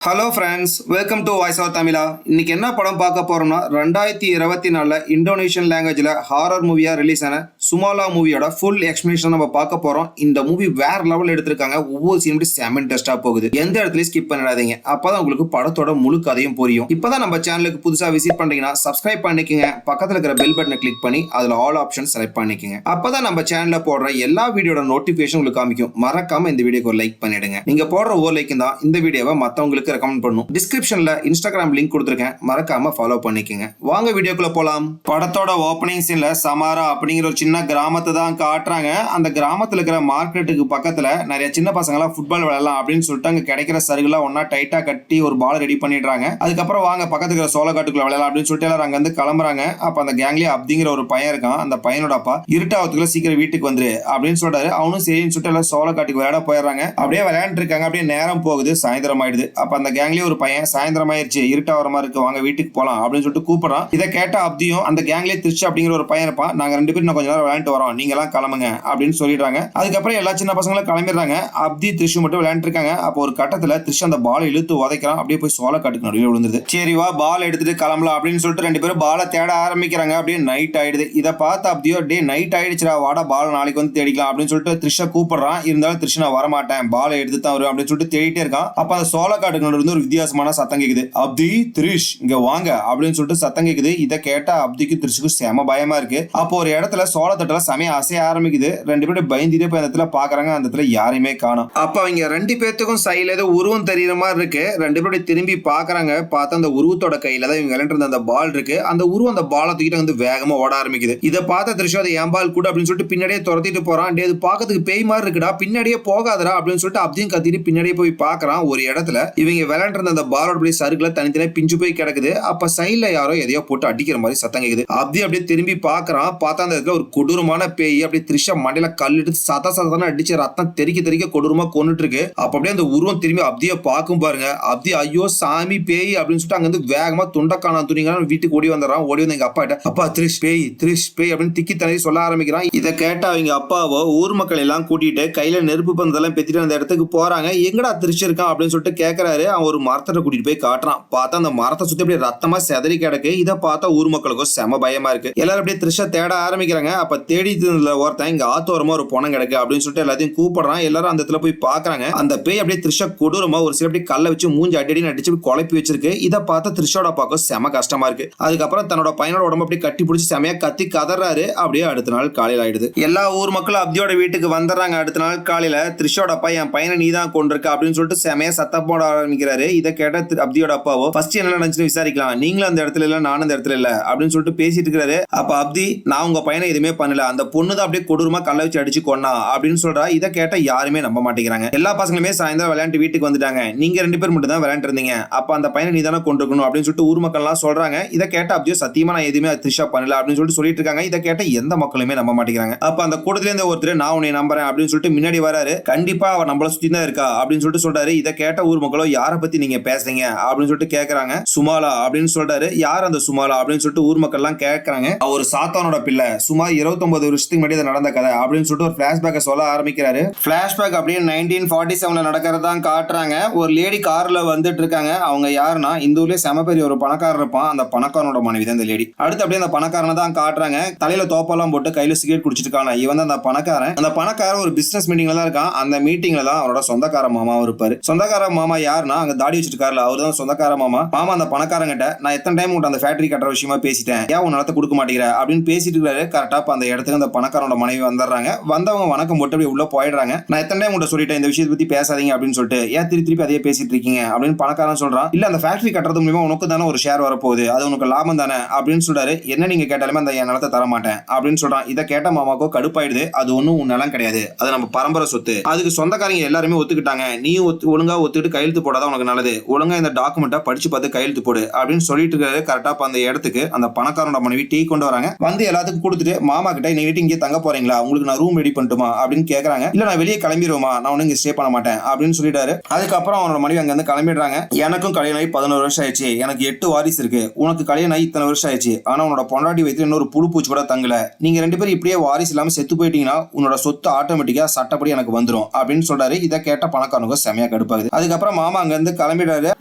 Hello friends, welcome to voice of Tamizha. இன்னைக்கு என்ன படம் பார்க்க போறோம்னா 2024 இந்தோனேஷியன் லாங்குவேஜ்ல ஹாரர் மூவியா ரிலீஸ் ஆன சுமாலா மூவியோட ஃபுல் எக்ஸ்பிளனேஷன் நம்ம பார்க்க போறோம். இந்த மூவி வேற லெவல் எடுத்திருக்காங்க. ஒவ்வொரு சீனும் செமன் டெஸ்டா போகுது. எந்த இடத்துலயும் ஸ்கிப் பண்ணிடாதீங்க. அப்பதான் உங்களுக்கு படத்தோட முழு கதையும் புரியும். இப்பதான் நம்ம சேனலுக்கு புதுசா விசிட் பண்றீங்கன்னா சப்ஸ்கிரைப் பண்ணிக்கங்க. பக்கத்துல இருக்கிற பெல் பட்டனை கிளிக் பண்ணி அதுல ஆல் ஆப்ஷன் செலக்ட் பண்ணிக்கங்க. அப்பதான் நம்ம சேனல்ல போடுற எல்லா வீடியோட நோட்டிபிகேஷன் உங்களுக்கு காமிக்கும். மறக்காம இந்த வீடியோக்கு ஒரு லைக் பண்ணிடுங்க. நீங்க போடுற ஒரு லைக் தான் இந்த வீடியோவை மத்தவங்களுக்கு ரெக்கமெண்ட் பண்ணும். டிஸ்கிரிப்ஷன்ல இன்ஸ்டாகிராம் லிங்க் கொடுத்திருக்கேன், மறக்காம ஃபாலோ பண்ணிக்கங்க. வாங்க வீடியோக்குள்ள போலாம். படத்தோட ஓப்பனிங் சீன்ல சமாரா அப்படிங்கிற ஒரு சின்ன கிராமத்தை தான் காட்டுறாங்க. அந்த கிராமத்துல இருக்கிற மார்க்கெட்டுக்கு பக்கத்துல நிறைய சின்ன பசங்க எல்லாம் ஃபுட்பால் விளையாடலாம் அப்படின்னு சொல்லிட்டு அங்க கிடைக்கிற சருகுலாம் ஒன்னா டைட்டா கட்டி ஒரு பால் ரெடி பண்ணிடுறாங்க. அதுக்கப்புறம் வாங்க பக்கத்துல இருக்கிற சோளக்காட்டுக்குள்ள விளையாடலாம் அப்படின்னு சொல்லிட்டு எல்லாரும் அங்க இருந்து கிளம்புறாங்க. அப்ப அந்த கேங்லயே அப்படிங்கிற ஒரு பையன் இருக்கான். அந்த பையனோட அப்பா இருட்டாவதுக்குள்ள சீக்கிரம் வீட்டுக்கு வந்துரு அப்படின்னு சொல்றாரு. அவனும் சரின்னு சொல்லிட்டு எல்லாம் சோளக்காட்டுக்கு விளையாட போயிடுறாங்க. அப்படியே விளையாண்டு இருக்காங்க. அப்படியே நேரம் போகுது, சாயந்தரம் ஆயிடுது. அப்ப அந்த கேங்லயே ஒரு பையன் சாயந்தரம் ஆயிருச்சு, இருட்டா வர மாதிரி இருக்கு, வாங்க வீட்டுக்கு போலாம் அப்படின்னு சொல்லிட்டு கூப்பிடுறான். இதை கேட்ட அப்தியும் அந்த கேங்லயே திருச்சி அப்படிங்கிற ஒரு பையன் இருப்பான். நாங்க ரெண்டு பேரும் கொஞ்ச நேரம் விளையாண்டு வரோம், நீங்க எல்லாம் கிளம்புங்க அப்படின்னு சொல்லிடுறாங்க. அதுக்கப்புறம் எல்லா சின்ன பசங்களும் கிளம்பிடுறாங்க. அப்தி திருச்சி மட்டும் விளையாண்டு இருக்காங்க. அப்போ ஒரு கட்டத்துல திருச்சி அந்த பால் இழுத்து உதைக்கிறான். அப்படியே போய் சோளக்காட்டுக்கு நடுவில் விழுந்துருது. சரி வா பால் எடுத்துட்டு கிளம்பலாம் அப்படின்னு சொல்லிட்டு ரெண்டு பேரும் பாலை தேட ஆரம்பிக்கிறாங்க. அப்படியே நைட் ஆயிடுது. இதை பார்த்து அப்தியோ டே நைட் ஆயிடுச்சுடா, வாடா பால் நாளைக்கு வந்து தேடிக்கலாம் அப்படின்னு சொல்லிட்டு திருஷா கூப்பிடுறான். இருந்தாலும் திருஷி நான் வரமாட்டேன், பாலை எடுத்து தான் வரும் அப்படின்னு சொல்லிட்டு தேடிட்டே இருக்கான். அப்ப அந்த சோளக்காட்டுக்கு நடுவில் ஒரு வித்தியாசமான சத்தம் கேக்குது. அப்தி திரிஷ் இங்க வாங்க அப்படின்னு சொல்லிட்டு சத்தம் கேக்குது. இதை கேட்டா அப்திக்கு திரிஷுக்கு செம பயமா இருக்கு. அப்போ ஒரு இடத்துல சோளத்தட்டல சமயம் அசைய ஆரம்பிக்குது. ரெண்டு பேரும் பயந்துட்டே போய் அந்த இடத்துல பாக்குறாங்க. அந்த இடத்துல யாரையுமே காணோம். அப்ப அவங்க ரெண்டு பேத்துக்கும் சைடுல ஏதோ உருவம் தெரியற மாதிரி இருக்கு. ரெண்டு பேரும் திரும்பி பாக்குறாங்க. பார்த்தா அந்த உருவத்தோட கையில தான் இவங்க விளையாண்டு அந்த பால் இருக்கு. அந்த உருவம் அந்த பாலை தூக்கிட்டு வந்து வேகமா ஓட ஆரம்பிக்குது. இதை பார்த்த திரிஷா அதை என் பால் கூட அப்படின்னு சொல்லிட்டு பின்னாடியே துரத்திட்டு போறான். டே இது பாக்கிறதுக்கு பேய் மாதிரி இருக்குடா, பின்னாடியே போகாதடா அப்படின்னு சொல்லிட்டு அப்தியும் கத்திட்டு பின்னாடியே போய் பாக்குறான். ஒரு இடத்துல இவங்க விளையாண்டு அந்த பாலோட சருக்குல தனித்தனியா பிஞ்சு போய் கிடக்குது. அப்ப சைடுல யாரோ எதையோ போட்டு அடிக்கிற மாதிரி சத்தம் கேக்குது. அப்படியே திரும்பி பாக்குறான். பார்த்தா அந்த இடத்துல ஒரு கொடூரமான பேய் அப்படியே திரிஷா மண்டையில கல் எடுத்து சதன அடிச்சு ரத்தம் தெறிக்க கொடூரமா கொண்டுட்டு இருக்கு. அப்ப அப்படியே அந்த உருவம் திரும்பி அப்படியே பார்க்கும் பாருங்க. அப்படியே ஐயோ சாமி பேய் அப்படின்னு சொல்லிட்டு அங்க இருந்து வேகமா துண்டக்கான துணிங்க வீட்டுக்கு ஓடி வந்துடுறான். ஓடி வந்து எங்க அப்பா கிட்ட அப்பா திரிஷ் பேய் அப்படின்னு திக்கி தனி சொல்ல ஆரம்பிக்கிறான். இதை கேட்ட அவங்க அப்பாவோ ஊர் மக்கள் எல்லாம் கூட்டிட்டு கையில நெருப்பு பந்தெல்லாம் பெத்திட்டு அந்த இடத்துக்கு போறாங்க. எங்கடா திரிஷ் இருக்கான் அப்படின்னு சொல்லிட்டு கேட்கறாரு. அவன் ஒரு மரத்தை கூட்டிட்டு போய் காட்டுறான். பார்த்தா அந்த மரத்தை சுத்தி அப்படியே ரத்தமா செதறி கிடக்கு. இதை பார்த்தா ஊர் மக்களுக்கும் செம பயமா இருக்கு. எல்லாரும் அப்படியே திரிஷா தேட ஆரம்பிக்கிறாங்க. அப்ப தேடிட்டு ஒருத்தன் இங்க ஆத்தோரமா ஒரு பொணம் கிடக்கு அப்படின்னு சொல்லிட்டு எல்லாத்தையும் கூப்பிடுறான். எல்லாரும் அந்த இடத்துல போய் பாக்குறாங்க. அந்த பேய் அப்படியே திரிஷா கொடூரமா ஒரு சில அப்படியே கல்ல வச்சு மூஞ்சி அடி அடிச்சு குழப்பி வச்சிருக்கு. இதை பார்த்து திரிஷோட பார்க்க செம கஷ்டமா இருக்கு. அதுக்கப்புறம் தன்னோட பையனோட உடம்பு அப்படியே கட்டி பிடிச்சி செமையா கத்தி கதறாரு. அப்படியே அடுத்த நாள் காலையில ஆயிடுது. எல்லா ஊர் மக்களும் அப்தியோட வீட்டுக்கு வந்துடுறாங்க. அடுத்த நாள் காலையில திரிஷோட பையன் பையனை நீ தான் கொண்டிருக்க அப்படின்னு சொல்லிட்டு செமையா சத்தம் போட ஆரம்பிக்கிறாரு. இதை கேட்ட அப்தியோட அப்பாவோ ஃபர்ஸ்ட் என்ன நடந்துச்சுன்னு விசாரிக்கலாம், நீங்களும் அந்த இடத்துல இல்ல நானும் அந்த இடத்துல இல்ல அப்படின்னு சொல்லிட்டு பேசிட்டு இருக்காரு. அப்ப அப்தி நான் உங்க பையனை எதுவுமே பண்ணல, அந்த பொண்ணு தான் அப்படியே கொடூரமா கல்ல வச்சு அடிச்சு கொன்னா அப்படின்னு சொல்றா. இதை கேட்ட யாருமே நம்ப மாட்டேங்கிறாங்க. எல்லா பசங்களுமே சாயந்தரம் விளையாண்டு வீட்டுக்கு வந்துட்டாங்க. நீங்க ரெண்டு பேர் மட்டும் தான் விளையாண்டு இருந்தீங்க, அப்ப அந்த பையனை நீ தானே கொண்டிருக்கணும் அப்படின்னு சொல்லிட்டு ஊர் மக்கள் எல்லாம் சொல்றாங்க. இதை கேட்ட அப்தியோ சத்தியமா நான் எதுவுமே திரிஷா பண்ணல அப்படின்னு சொல்லிட்டு சொல்லிட்டு இருக்காங்க. இதை கேட்ட எந்த மக்களுமே நம்ப மாட்டேங்கிறாங்க. அப்ப அந்த கூட்டத்துல இருந்து ஒருத்தர் நான் உன்னை நம்புறேன் அப்படின்னு சொல்லிட்டு முன்னாடி வராரு. கண்டிப்பா அவ நம்மள சுத்தி தான் இருக்கா அப்படின்னு சொல்லிட்டு சொல்றாரு. இதை கேட்ட ஊர் மக்களோ யாரை பத்தி நீங்க பேசுறீங்க அப்படின்னு சொல்லிட்டு கேக்குறாங்க. சுமாலா அப்படின்னு சொல்றாரு. யார் அந்த சுமாலா அப்படின்னு சொல்லிட்டு ஊர் மக்கள் எல்லாம் கேட்கறாங்க. அவர் சாத்தானோட பிள்ளை, சுமார் 29 வருஷத்துக்கு முன்னாடி நடந்த கதை அப்படின்னு சொல்லிட்டு ஒரு பிளாஷ்பேக்கை சொல்ல ஆரம்பிக்கிறாரு. பிளாஷ்பேக் அப்படியே 1947 நடக்கிறதான் காட்டுறாங்க. ஒரு லேடி கார்ல வந்துட்டு இருக்காங்க. அவங்க யாருன்னா இந்த ஊர்லயே செம பெரிய ஒரு பணக்காரர் இருப்பான். அந்த பணக்காரனோட மனைவி தான் இந்த லேடி. அடுத்து அப்படியே அந்த பணக்காரனை தான் காட்டுறாங்க. தலையில தோப்பெல்லாம் போட்டு கையில சிகரெட் குடிச்சிட்டு இருக்காங்க. இவன் அந்த பணக்காரன். அந்த பணக்காரன் ஒரு பிசினஸ் மீட்டிங்ல தான் இருக்கான். அந்த மீட்டிங்ல தான் அவரோட சொந்தக்கார மாமா இருப்பாரு. சொந்தக்கார மாமா யாருன்னா அங்க தாடி வச்சிருக்காருல அவர் தான் சொந்தக்கார மாமா. மாமா அந்த பணக்காரங்கிட்ட நான் எத்தனை டைம் உங்க அந்த ஃபேக்டரி கட்டுற விஷயமா பேசிட்டேன், ஏன் உன் நிலத்தை கொடுக்க மாட்டேங்கிற அப்படின்னு பேசிட்டு இருக்காரு. கரெக்டா அந்த இடத்துக்கு அந்த பணக்காரனோட மனைவி வந்துடுறாங்க. வந்தவங்க வணக்கம் போட்டு அப்படியே உள்ள போயிடுறாங்க. நான் எத்தனை டைம் உங்கள்கிட்ட சொல்லிட்டேன் இந்த விஷயத்தை பத்தி பேசாதீங்க அப்படின்னு சொல்லிட்டு, ஏன் திருப்பி அதே பேசிட்டு இருக்கீங்க அப்படின்னு பணக்காரன் சொல்றான். இல்ல அந்த ஃபேக்டரி கட்டுறது மூலமா உனக்கு தானே ஒரு ஷேர் வரப்போகுது, அது உனக்கு லாபம் தானே அப்படின்னு சொல்றாரு. என்ன நீங்க கேட்டாலுமே அந்த என் நிலத்தை தர மாட்டேன் அப்படின்னு சொல்றான். இதை கேட்ட மாமாக்கோ கடுப்பாயிடுது. அது ஒன்னும் உன் நிலம் கிடையாது, அது நம்ம பரம்பரை சொத்து, அதுக்கு சொந்தக்காரங்க எல்லாருமே ஒத்துக்கிட்டாங்க, நீயும் ஒழுங்கா ஒத்துக்கிட்டு கையெழுத்து போடாதான் உனக்கு நல்லது, ஒழுங்கா இந்த டாக்குமெண்ட்டை படிச்சு பார்த்து கையெழுத்து போடு அப்படின்னு சொல்லிட்டு இருக்காரு. கரெக்டா அந்த இடத்துக்கு அந்த பணக்காரனோட மனைவி டீ கொண்டு வராங்க. வந்து எல்லாத்துக்கும் கொடுத்துட்டு மாமா மாமா கிட்ட நைட்டு இங்கே தங்க போறீங்களா, உங்களுக்கு நான் ரூம் ரெடி பண்ணட்டுமா அப்படின்னு கேக்குறாங்க. இல்ல நான் வெளியே கிளம்பிடுவோமா, நான் ஒன்னும் இங்க ஸ்டே பண்ண மாட்டேன் அப்படின்னு சொல்லிட்டாரு. அதுக்கப்புறம் அவனோட மனைவி அங்க இருந்து கிளம்பிடுறாங்க. எனக்கும் கல்யாணம் ஆகி 11 வருஷம் ஆயிடுச்சு, எனக்கு 8 வாரிசு இருக்கு, உனக்கு கல்யாணம் ஆகி இத்தனை வருஷம் ஆயிடுச்சு, ஆனா உன்னோட பொண்டாட்டி வயித்துல இன்னொரு புழு பூச்சி கூட தங்கல, நீங்க 2 பேரும் இப்படியே வாரிசு இல்லாம செத்து போயிட்டீங்கன்னா உன்னோட சொத்து ஆட்டோமேட்டிக்கா சட்டப்படி எனக்கு வந்துடும் அப்படின்னு சொல்றாரு. இதை கேட்ட பணக்காரனுக்கு செமையா கடுப்பாகுது. அதுக்கப்புறம் மாமா அங்க இருந்து கிளம்பிடுறாரு.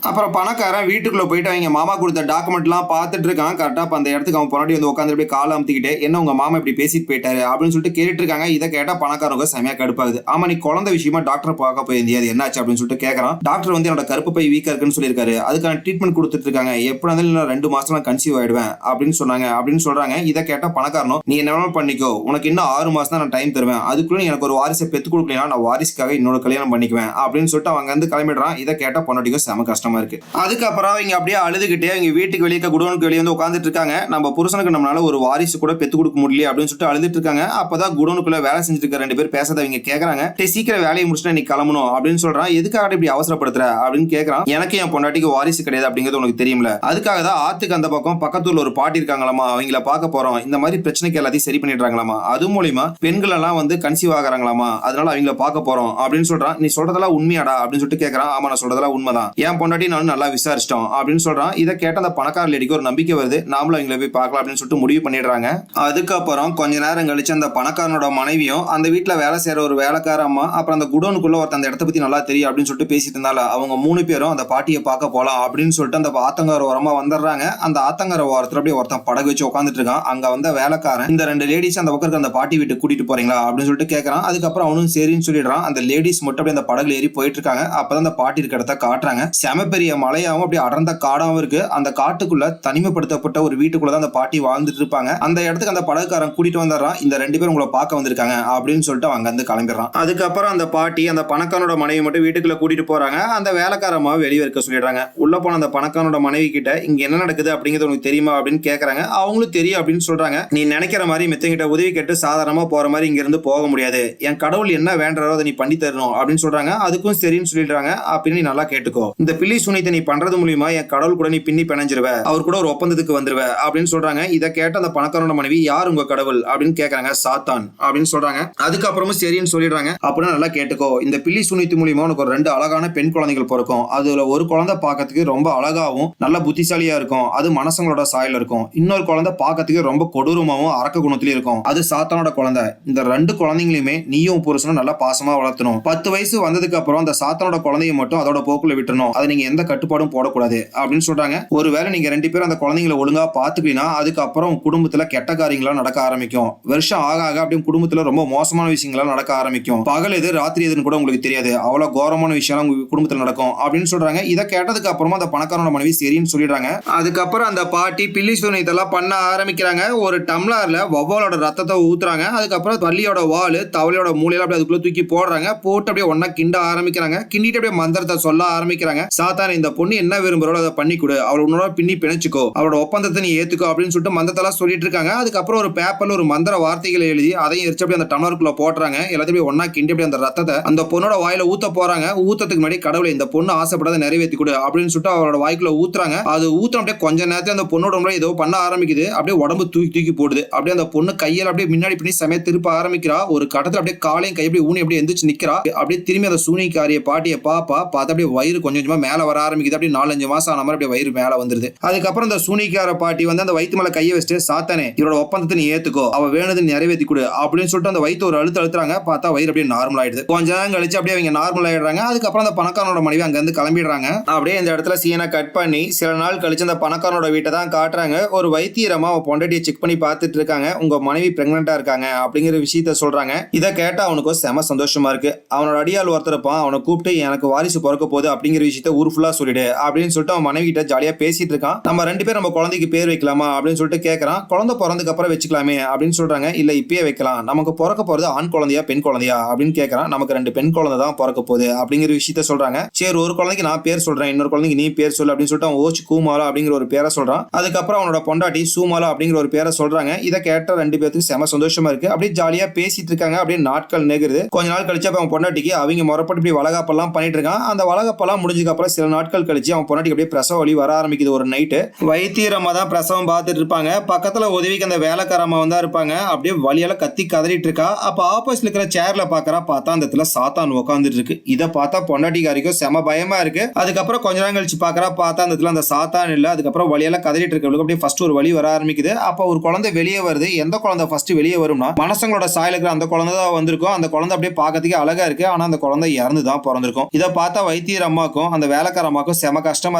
அப்புறம் பணக்காரன் வீட்டுக்குள்ள போயிட்டு அவங்க மாமா கொடுத்த டாக்குமெண்ட் எல்லாம் பார்த்துட்டு இருக்கான். கரெக்டா அந்த இடத்துக்கு அவன் பொண்டாட்டி வந்து உட்காந்து அப்படியே காலை அமுத்திக்கிட்டு என்ன உங்க மாமா இப்படி பேசிட்டு போயிட்டாரு அப்படின்னு சொல்லிட்டு கேட்டுட்டு இருக்காங்க. இதை கேட்டா பணக்காரனுக்கு செமையா கடுப்பாகுது. ஆமா நீ குழந்தை விஷயமா டாக்டர் பார்க்க போயிருந்தியா, அது என்னாச்சு அப்படின்னு சொல்லிட்டு கேட்கறான். டாக்டர் வந்து என்னோட கருப்பு பை வீக்கா இருக்குன்னு சொல்லியிருக்காரு, அதுக்கான ட்ரீட்மெண்ட் கொடுத்துட்டு இருக்காங்க, எப்படி இருந்தாலும் 2 மாசம் நான் கன்சீவ் ஆயிடுவேன் அப்படின்னு சொன்னாங்க அப்படின்னு சொல்றாங்க. இதை கேட்ட பணக்காரனும் நீ என்ன பண்ணிக்கோ, உனக்கு இன்னும் 6 மாசம் தான் நான் டைம் தருவேன், அதுக்குள்ள எனக்கு ஒரு வாரிசை பெத்து கொடுக்கலனா நான் வாரிசுக்காக இன்னொரு கல்யாணம் பண்ணிக்குவேன் அப்படின்னு சொல்லிட்டு அவங்க வந்து கிளம்பிடுறான். இதை கேட்ட பொண்டாட்டிக்கும் செம கஷ்டமா இருக்கு. அதுக்கப்புறம் அவங்க அப்படியே அழுதுகிட்டே அவங்க வீட்டுக்கு வெளியே குடோனுக்கு வெளியே வந்து உட்காந்துட்டு இருக்காங்க. நம்ம புருஷனுக்கு நம்மளால ஒரு வாரிசு கூட பெத்து கொடுக்க முடியல அப்படின்னு சொல்லிட்டு அழுதுட்டு இருக்காங்க. அப்பதான் குடோனுக்குள்ள வேலை செஞ்சுட்டு இருக்க 2 பேர் பேசாத அவங்க கேக்குறாங்க, சீக்கிரம் வேலையை முடிச்சுட்டு நீ கிளம்பணும் அப்படின்னு சொல்றான். எதுக்காக இப்படி அவசரப்படுத்துற அப்படின்னு கேட்கறான். எனக்கு என் பொண்டாட்டிக்கு வாரிசு கிடையாது அப்படிங்கிறது உனக்கு தெரியும்ல, அதுக்காக தான் ஆத்துக்கு அந்த பக்கம் பக்கத்துல ஒரு பாட்டி இருக்காங்களாமா, அவங்கள பார்க்க போறோம், இந்த மாதிரி பிரச்சனைக்கு எல்லாத்தையும் சரி பண்ணிடுறாங்களாமா, அது மூலியமா பெண்கள் எல்லாம் வந்து கன்சீவ் ஆகுறாங்களாமா, அதனால அவங்கள பார்க்க போறோம் அப்படின்னு சொல்றான். நீ சொல்றதெல்லாம் உண்மையாடா அப்படின்னு சொல்லிட்டு கேட்கறான். ஆமா நான் சொல்றதெல்லாம் உண்மைதான், என் பொண்டாட்டி நானும் நல்லா விசாரிச்சிட்டோம் அப்படின்னு சொல்றான். இதை கேட்ட அந்த பணக்கார லேடிக்கு ஒரு நம்பிக்கை வருது, நாமளும் அவங்கள போய் பார்க்கலாம் அப்படின்னு சொல்லிட்டு முடிவு பண்ணிடுறாங்க. அதுக்கப்புறம் கொஞ்ச நேரம் கழிச்சு அந்த பணக்காரனோட மனைவியும் அந்த வீட்டுல வேலை செய்யற ஒரு வேலைக்கார அம்மா அப்புறம் அந்த குடோனுக்குள்ள ஒருத்த அந்த இடத்த பத்தி நல்லா தெரியும் அப்படின்னு சொல்லிட்டு பேசிட்டு இருந்தால அவங்க 3 பேரும் அந்த பாட்டியை பார்க்க போலாம் அப்படின்னு சொல்லிட்டு அந்த ஆத்தங்கர ஓரமா வந்துடுறாங்க. அந்த ஆத்தங்கர ஓரத்துல அப்படியே ஒருத்தன் படகு வச்சு உட்காந்துட்டு இருக்கான். அங்க வந்த வேலைக்காரன் இந்த 2 லேடிஸ் அந்த பக்கம் அந்த பாட்டி வீட்டுக்கு கூட்டிட்டு போறீங்களா அப்படின்னு சொல்லிட்டு கேட்கறான். அதுக்கப்புறம் அவனும் சரின்னு சொல்லிடுறான். அந்த லேடிஸ் மட்டும் அப்படியே அந்த படகுல ஏறி போயிட்டு இருக்காங்க. அப்பதான் அந்த பாட்டி இருக்க இடத்த காட்டுறாங்க. செம பெரிய மலையாவும் அப்படியே அடர்ந்த காடாவும் இருக்கு. அந்த காட்டுக்குள்ள தனிமைப்படுத்தப்பட்ட ஒரு வீட்டுக்குள்ளதான் அந்த பாட்டி வாழ்ந்துட்டு இருப்பாங்க. அந்த இடத்துக்கு அந்த படகுக்காரன் கூட்டிட்டு வந்துடுறான். இந்த 2 பேரும் உங்களை பார்க்க வந்திருக்காங்க அப்படின்னு சொல்லிட்டு அவங்க வந்து கிளம்பிடுறான். அதுக்கப்புறம் அந்த பாட்டி அந்த பணக்காரனோட மனைவி மட்டும் வீட்டுக்குள்ள கூட்டிட்டு போறாங்க. அந்த வேலைக்காரமா வெளியே இருக்க சொல்லிடுறாங்க. உள்ள போன அந்த பணக்காரனோட மனைவி கிட்ட இங்க என்ன நடக்குது அப்படிங்கிறது உனக்கு தெரியுமா அப்படின்னு கேக்குறாங்க. அவங்களும் தெரியும் அப்படின்னு சொல்றாங்க. நீ நினைக்கிற மாதிரி மித்தங்கிட்ட உதவி கேட்டு சாதாரணமா போற மாதிரி இங்க இருந்து போக முடியாது, என் கடவுள் என்ன வேண்டாரோ அதை நீ பண்ணி தரணும் அப்படின்னு சொல்றாங்க. அதுக்கும் சரின்னு சொல்லிடுறாங்க. அப்படின்னு நீ நல்லா கேட்டுக்கோ, இந்த பில்லி சுனித்தை நீ பண்றது மூலியமா என் கடவுள் கூட நீ பின்னி பிணைஞ்சிருவ, அவர் கூட ஒரு ஒப்பந்தத்துக்கு வந்துருவ அப்படின்னு சொல்றாங்க. இதை கேட்ட அந்த பணக்காரனோட மனைவி யார் உங்க கடவுள் அப்படின்னு கேக்குறாங்க. சாத்தான் அப்படின்னு சொல்றாங்க. அதுக்கப்புறமும் சரின்னு சொல்லிடுறாங்க. அப்படின்னு நல்லா கேட்டுக்கோ, இந்த பில்லி சுனித்து மூலியமா உனக்கு ஒரு 2 அழகான பெண் குழந்தைகள் பிறக்கும். அதுல ஒரு குழந்தை பார்க்கறதுக்கு ரொம்ப அழகாவும் நல்ல புத்திசாலியா இருக்கும், அது மனசங்களோட சாயல் இருக்கும். இன்னொரு குழந்தை பார்க்கறதுக்கு ரொம்ப கொடூரமாவும் அரக்க குணத்திலயும் இருக்கும், அது சாத்தானோட குழந்தை. இந்த 2 குழந்தைங்களையுமே நீயும் புருஷனும் நல்லா பாசமா வளர்த்தணும். 10 வயசு வந்ததுக்கு அப்புறம் அந்த சாத்தானோட குழந்தைய மட்டும் அதோட போக்குல விட்டுறணும், அதை நீங்க எந்த கட்டுப்பாடும் போடக்கூடாது அப்படின்னு சொல்றாங்க. ஒருவேளை நீங்க 2 பேரும் அந்த குழந்தைங்களை ஒழுங்கா பாத்துக்கிட்டீங்கன்னா அதுக்கப்புறம் குடும்பத்துல கெட்ட காரியங்களா நடக்க ஆரம்பிக்கும். வருஷம் ஆக ஆக அப்படியே குடும்பத்துல ரொம்ப மோசமான விஷயங்களா நடக்க ஆரம்பிக்கும். பகல் எது ராத்திரி எதுன்னு கூட உங்களுக்கு தெரியாது, அவ்வளவு கோரமான விஷயம் உங்க குடும்பத்துல நடக்கும் அப்படின்னு சொல்றாங்க. இதை கேட்டதுக்கு அப்புறமா அந்த பணக்காரனோட மனைவி சரின்னு சொல்லிடுறாங்க. அதுக்கப்புறம் அந்த பாட்டி பில்லி சூனியத்தெல்லாம் பண்ண ஆரம்பிக்கிறாங்க. ஒரு டம்ளர்ல வவ்வாலோட ரத்தத்தை ஊத்துறாங்க. அதுக்கப்புறம் பள்ளியோட வாலு தவளையோட மூலையில அப்படியே அதுக்குள்ள தூக்கி போடுறாங்க. போட்டு அப்படியே ஒன்னா கிண்ட ஆரம்பிக்கிறாங்க. கிண்டிட்டு அப்படியே மந்திரத்தை சொல்ல ஆரம்பிக்கிறாங்க. சாத்தான் இந்த பொண்ணு என்ன விரும்புறோ அதை பண்ணி கொடு, அவளோட உன்னோட பின்னி பிணைச்சுக்கோ, அவளோட ஒப்பந்தத்தை நீ ஏத்துக்கோ அப்படின்னு சொல்லிட்டு மந்திரத்தெல்லாம் சொல்லிட்டு இருக்காங்க. அதுக்கப்புறம் ஒரு பேப்பர்ல ஒரு மந்திர வார்த்தைகளை எழுதி அதையும் எரிச்சு அப்படியே அந்த டம்ளருக்குள்ள போடுறாங்க. எல்லாத்தையும் ஒன்னா கிண்டி அப்படியே அந்த ரத்தத்தை அந்த பொண்ணோட வாயில ஊத்த போறாங்க. ஊத்தத்துக்கு முன்னாடி கடவுளை இந்த பொண்ணு ஆசைப்படாத நிறைவேற்றி கொடு அப்படின்னு சொல்லிட்டு அவரோட வாய்க்குள்ள ஊத்துறாங்க. அது ஊத்துற அப்படியே கொஞ்ச நேரத்துல அந்த பொண்ணோட ஏதோ பண்ண ஆரம்பிக்குது. அப்படியே உடம்பு தூக்கி தூக்கி போடுது. அப்படியே அந்த பொண்ணு கையில அப்படியே முன்னாடி பின்னி சமய திருப்ப ஆரம்பிக்கிறா. ஒரு கடத்துல அப்படியே காலையும் கை அப்படியே ஊனி அப்படியே எந்திரிச்சு நிக்கிறா. அப்படியே திரும்பி அந்த சூனிக்காரிய பாட்டியை பார்த்தா அப்படியே வயிறு கொஞ்சம் கொஞ்சமா மேல வர ஆரம்பிக்குது. அப்படியே 4-5 மாசம் ஆன மாதிரி அப்படியே வயிறு மேல வந்துருது. அதுக்கப்புறம் அந்த சூனிக்கார பாட்டி வந்து அந்த வயிற்று மேல கையை வச்சுட்டு சாத்தானே இவரோட ஒப்பந்தத்தை நீ ஏத்துக்கோ, அவ வேணுது நிறைவேற்றி கொடு அப்படின்னு சொல்லிட்டு அந்த வயிற்று ஒரு அழுத்துறாங்க. பார்த்தா வயிறு அப்படியே நார்மல் ஆயிடுது. கொஞ்ச நேரம் கழிச்சு அப்படியே அவங்க நார்மல் ஆயிடுறாங்க. அதுக்கப்புறம் அந்த பணக்காரனோட மனைவி அங்க இருந்து கிளம்பிடுறாங்க. அப்படியே இந்த இடத்துல சீனை கட் பண்ணி சில நாள் கழிச்சு அந்த பணக்காரனோட வீட்டை தான் காட்டுறாங்க. ஒரு வைத்தியரமா அவன் பொண்டாட்டியை செக் பண்ணி பார்த்துட்டு இருக்காங்க. உங்க மனைவி பிரெக்னெண்டா இருக்காங்க அப்படிங்கிற விஷயத்த சொல்றாங்க. இதை கேட்டா அவனுக்கு செம சந்தோஷமா இருக்கு. அவனோட அடியால் ஒருத்தர் இருப்பான், அவனை கூப்பிட்டு எனக்கு வாரிசு பிறக்க போகுது அப்படிங்கிற விஷயத்த ஊர் ஃபுல்லா சொல்லிடு அப்படின்னு சொல்லிட்டு அவன் மனைவி கிட்ட ஜாலியா பேசிட்டு இருக்கான். நம்ம 2 பேரும் நம்ம குழந்தைக்கு பேர் வைக்கலாமா அப்படின்னு சொல்லிட்டு கேட்கறான். குழந்தை பிறந்ததுக்கு அப்புறம் வச்சுக்கலாமே அப்படின்னு சொல்றாங்க. இல்ல இப்பயே வைக்கலாம், நமக்கு பிறக்க போறது ஆண் குழந்தையா பெண் குழந்தையா அப்படின்னு கேட்கறான். நமக்கு 2 பெண் குழந்தை தான் பிறக்க போகுது அப்படிங்கிற விஷயத்த சொல்றாங்க. சரி ஒரு குழந்தைக்கு நான் பேர் சொல்றேன், இன்னொரு குழந்தைக்கு நீ பேர் சொல்லு அப்படின்னு சொல்லிட்டு அவன் ஓச்சு கூமாலா அப்படிங்கிற ஒரு பேரை சொல்றான். அதுக்கப்புறம் அவனோட பொண்டாட்டி சூமாலா அப்படிங்கிற ஒரு பேரை சொல்றாங்க. இதை கேட்ட 2 பேருக்கு செம சந்தோஷமா இருக்கு. அப்படியே ஜாலியா பேசிட்டு இருக்காங்க. அப்படியே நாட்கள் நெகுது. கொஞ்ச நாள் கழிச்சு அவன் பொண்டாட்டிக்கு அவங்க முறப்பட்டு இப்படி வளகாப்பெல்லாம் பண்ணிட்டு இருக்கான். அந்த வளகாப்பெல்லாம் முடிஞ்சதுக்கு அப்புறம் சில நாட்கள் கழிச்சு அவன் பொண்டாட்டிக்கு அப்படியே பிரசவ வலி வர ஆரம்பிக்குது. ஒரு நைட்டு வைத்தியரமா தான் பிரசவம் பார்த்துட்டு இருப்பாங்க. பக்கத்துல உதவிக்கு அந்த வேலைக்காரமா வந்து தான் இருப்பாங்க. அப்படியே வலியால கத்தி கதறிட்டு இருக்கா. அப்ப ஆப்போசிட்ல இருக்கிற சேர்ல பாக்குறா. பார்த்தா அந்த இடத்துல சாத்தான் உட்காந்துட்டு இருக்கு. இத பார்த்தா பொண்டாட்டிக்காரிக்கும் செம பயமா இருக்கு. அதுக்கப்புறம் கொஞ்ச நேரம் கழிச்சு பாக்குறா. பார்த்தா அந்த இடத்துல அந்த சாத்தான் இல்ல. அதுக்கப்புறம் வலியால கதறிட்டு இருக்கவளுக்கு அப்படியே ஃபர்ஸ்ட் ஒரு வலி வர ஆரம்பிக்குது. அப்ப ஒரு குழந்தை வெளியே வருது. எந்த குழந்தை ஃபர்ஸ்ட் வெளியே வரும்னா மனசங்களோட சாயல இருக்கிற அந்த குழந்தை தான் வந்திருக்கும். அந்த குழந்தை அப்படியே பார்க்கறதுக்கு அழகா இருக்கு. ஆனா அந்த குழந்தை இறந்து தான் பிறந்திருக்கும். இதை பார்த்தா வைத்தியர் அம்மாக்கும் அந்த வேலைக்கார அம்மாக்கும் செம கஷ்டமா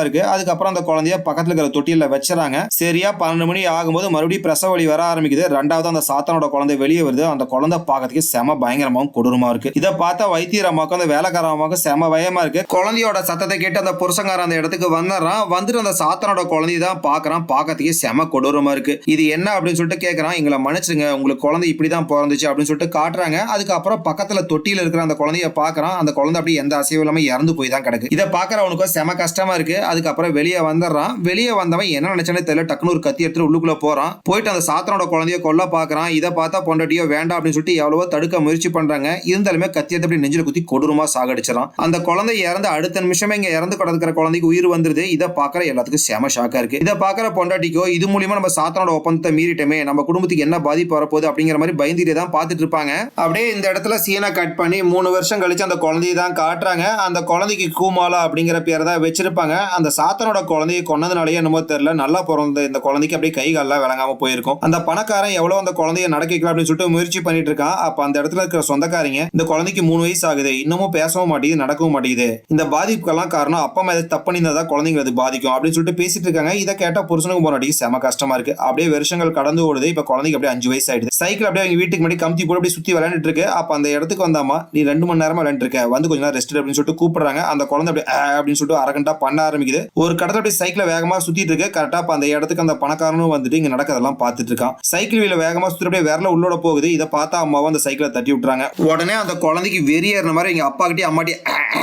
இருக்கு. அதுக்கப்புறம் அந்த குழந்தைய பக்கத்துல இருக்கிற தொட்டியில வச்சுறாங்க. சரியா 12 மணி ஆகும்போது மறுபடியும் பிரசவ வலி வர ஆரம்பிக்குது. ரெண்டாவது அந்த சாத்தானோட குழந்தை வெளியே வருது. அந்த குழந்தை பார்க்கறதுக்கு செம பயங்கரமாவும் கொடூரமா இருக்கு. இதை பார்த்தா வைத்தியர் அம்மாக்கும் அந்த வேலைக்கார அம்மாக்கும் செம பயமா இருக்கு. குழந்தையோட சத்தத்தை கேட்டு அந்த புருஷங்கார அந்த இடத்துக்கு வந்துடுறான். வந்துட்டு அந்த சாத்தானோட குழந்தைய தான் பாக்குறான். பார்க்கறதுக்கு செம கொடூரமா இருக்கு. இது என்ன அப்படின்னு சொல்லிட்டு கேட்கறான். எங்களை மன்னிச்சுங்க, உங்களுக்கு குழந்தை இப்படிதான் பிறந்துச்சு அப்படின்னு சொல்லிட்டு காட்டுறாங்க. அதுக்கப்புறம் பக்கத்துல தொட்டியில இருக்கிற அந்த குழந்தைய பாக்குறான். அந்த குழந்தை அப்படி எந்த அசைவும் இல்லாம இறந்து போய் தான் கிடக்கு. இதை பாக்குறவனுக்கு செம கஷ்டமா இருக்கு. அதுக்கப்புறம் வெளியே வந்துடுறான். வெளியே வந்தவன் என்ன நினைச்சானே தெரியல. டக்குனு ஒரு கத்தி எடுத்து உள்ளுக்குள்ள போறான். போயிட்டு அந்த சாத்தனோட குழந்தைய கொல்ல பாக்குறான். இதை பார்த்தா பொண்டாட்டியோ வேண்டாம் அப்படின்னு சொல்லிட்டு எவ்வளவோ தடுக்க முயற்சி பண்றாங்க. இருந்தாலுமே கத்தி எடுத்து அப்படி நெஞ்சில குத்தி கொடூரமா சாகடிச்சிடறான். அந்த குழந்தை இறந்து அடுத்த நிமிஷமே இங்க இறந்து கிடக்கிற குழந்தைக்கு உயிர் வந்துருது. இதை பாக்குற எல்லாத்துக்கும் செம ஷாக்கா இருக்கு. இதை பாக்குற பொண்டாட்டிக்கோ இது மூலியமா நம்ம சாத்தனோட ஒப்பந்தத்தை மீறிட்டோமே, நம்ம குடும்பத்துக்கு என்ன பாதிப்பு வரப்போகுது அப்படிங்கிற மாதிரி பயந்துட்டே தான் பார்த்துட்டு இருப்பாங்க. அப்படியே இந்த இடத்துல சீனை கட் பண்ணி 3 வருஷம் கழிச்சு அந்த குழந்தையை தான் காட்டுறாங்க. அந்த குழந்தைக்கு கூமாலா அப்படிங்கிற பேரை தான் வச்சிருப்பாங்க. அந்த சாத்தனோட குழந்தையை கொன்னதுனாலேயே என்னமோ தெரியல, நல்லா பிறந்த இந்த குழந்தைக்கு அப்படியே கை காலெல்லாம் விளங்காம போயிருக்கும். அந்த பணக்காரன் எவ்வளவு அந்த குழந்தைய நடக்க வைக்கலாம் அப்படின்னு சொல்லிட்டு முயற்சி பண்ணிட்டு இருக்கான். அப்ப அந்த இடத்துல இருக்கிற சொந்தக்காரங்க இந்த குழந்தைக்கு 3 வயசு ஆகுது, இன்னமும் பேசவும் மாட்டேங்குது, நடக்கவும் மாட்டேங்குது, இந்த பாதிப்புக்கெல்லாம் காரணம் அப்பா அம்மா தப்பு பண்ணியிருந்தா குழந்தைங்க அது பாதிக்கும் அப்படின்னு சொல்லிட்டு பேசிட்டு இருக்காங்க. இதை கேட்டா புருஷனுக்கு போராட்டி செம கஷ்டமா இருக்கு. அப்படியே வருஷங்கள் கடந்து ஓடுது. இப்ப குழந்தைக்கு அப்படியே 5 வயசு ஆயிடுது. சைக்கிள் அப்படியே அவங்க வீட்டுக்கு முன்னாடி கம்பி போட்டு அப்படியே சுத்தி விளையாண்டுட்டு இருக்கு. அப்ப அந்த இடத்துக்கு வந்தாமா, நீ 2 மணி நேரமா விளையாண்டு இருக்க, வந்து கொஞ்ச நேரம் ரெஸ்ட் அப்படின்னு சொல்லிட்டு கூப்பிடுறாங்க. அந்த குழந்தை அப்படியே அப்படின்னு சொல்லிட்டு அரகண்டா பண்ண ஆரம்பிக்குது. ஒரு கடத்துல அப்படியே சைக்கிள் வேகமா சுத்திட்டு இருக்கு. கரெக்டா அந்த இடத்துக்கு அந்த பணக்காரனும் வந்துட்டு இங்க நடக்கிறதெல்லாம் பார்த்துட்டு இருக்கான். சைக்கிள் வீல வேகமா சுத்தி அப்படியே விரல உள்ளோட போகுது. இதை பார்த்தா அம்மாவும் அந்த சைக்கிளை தட்டி விட்டுறாங்க. உடனே அந்த குழந்தைக்கு வெறியேறின மாதிரி எங்க அப்பா கிட்டே அம்மாட்டி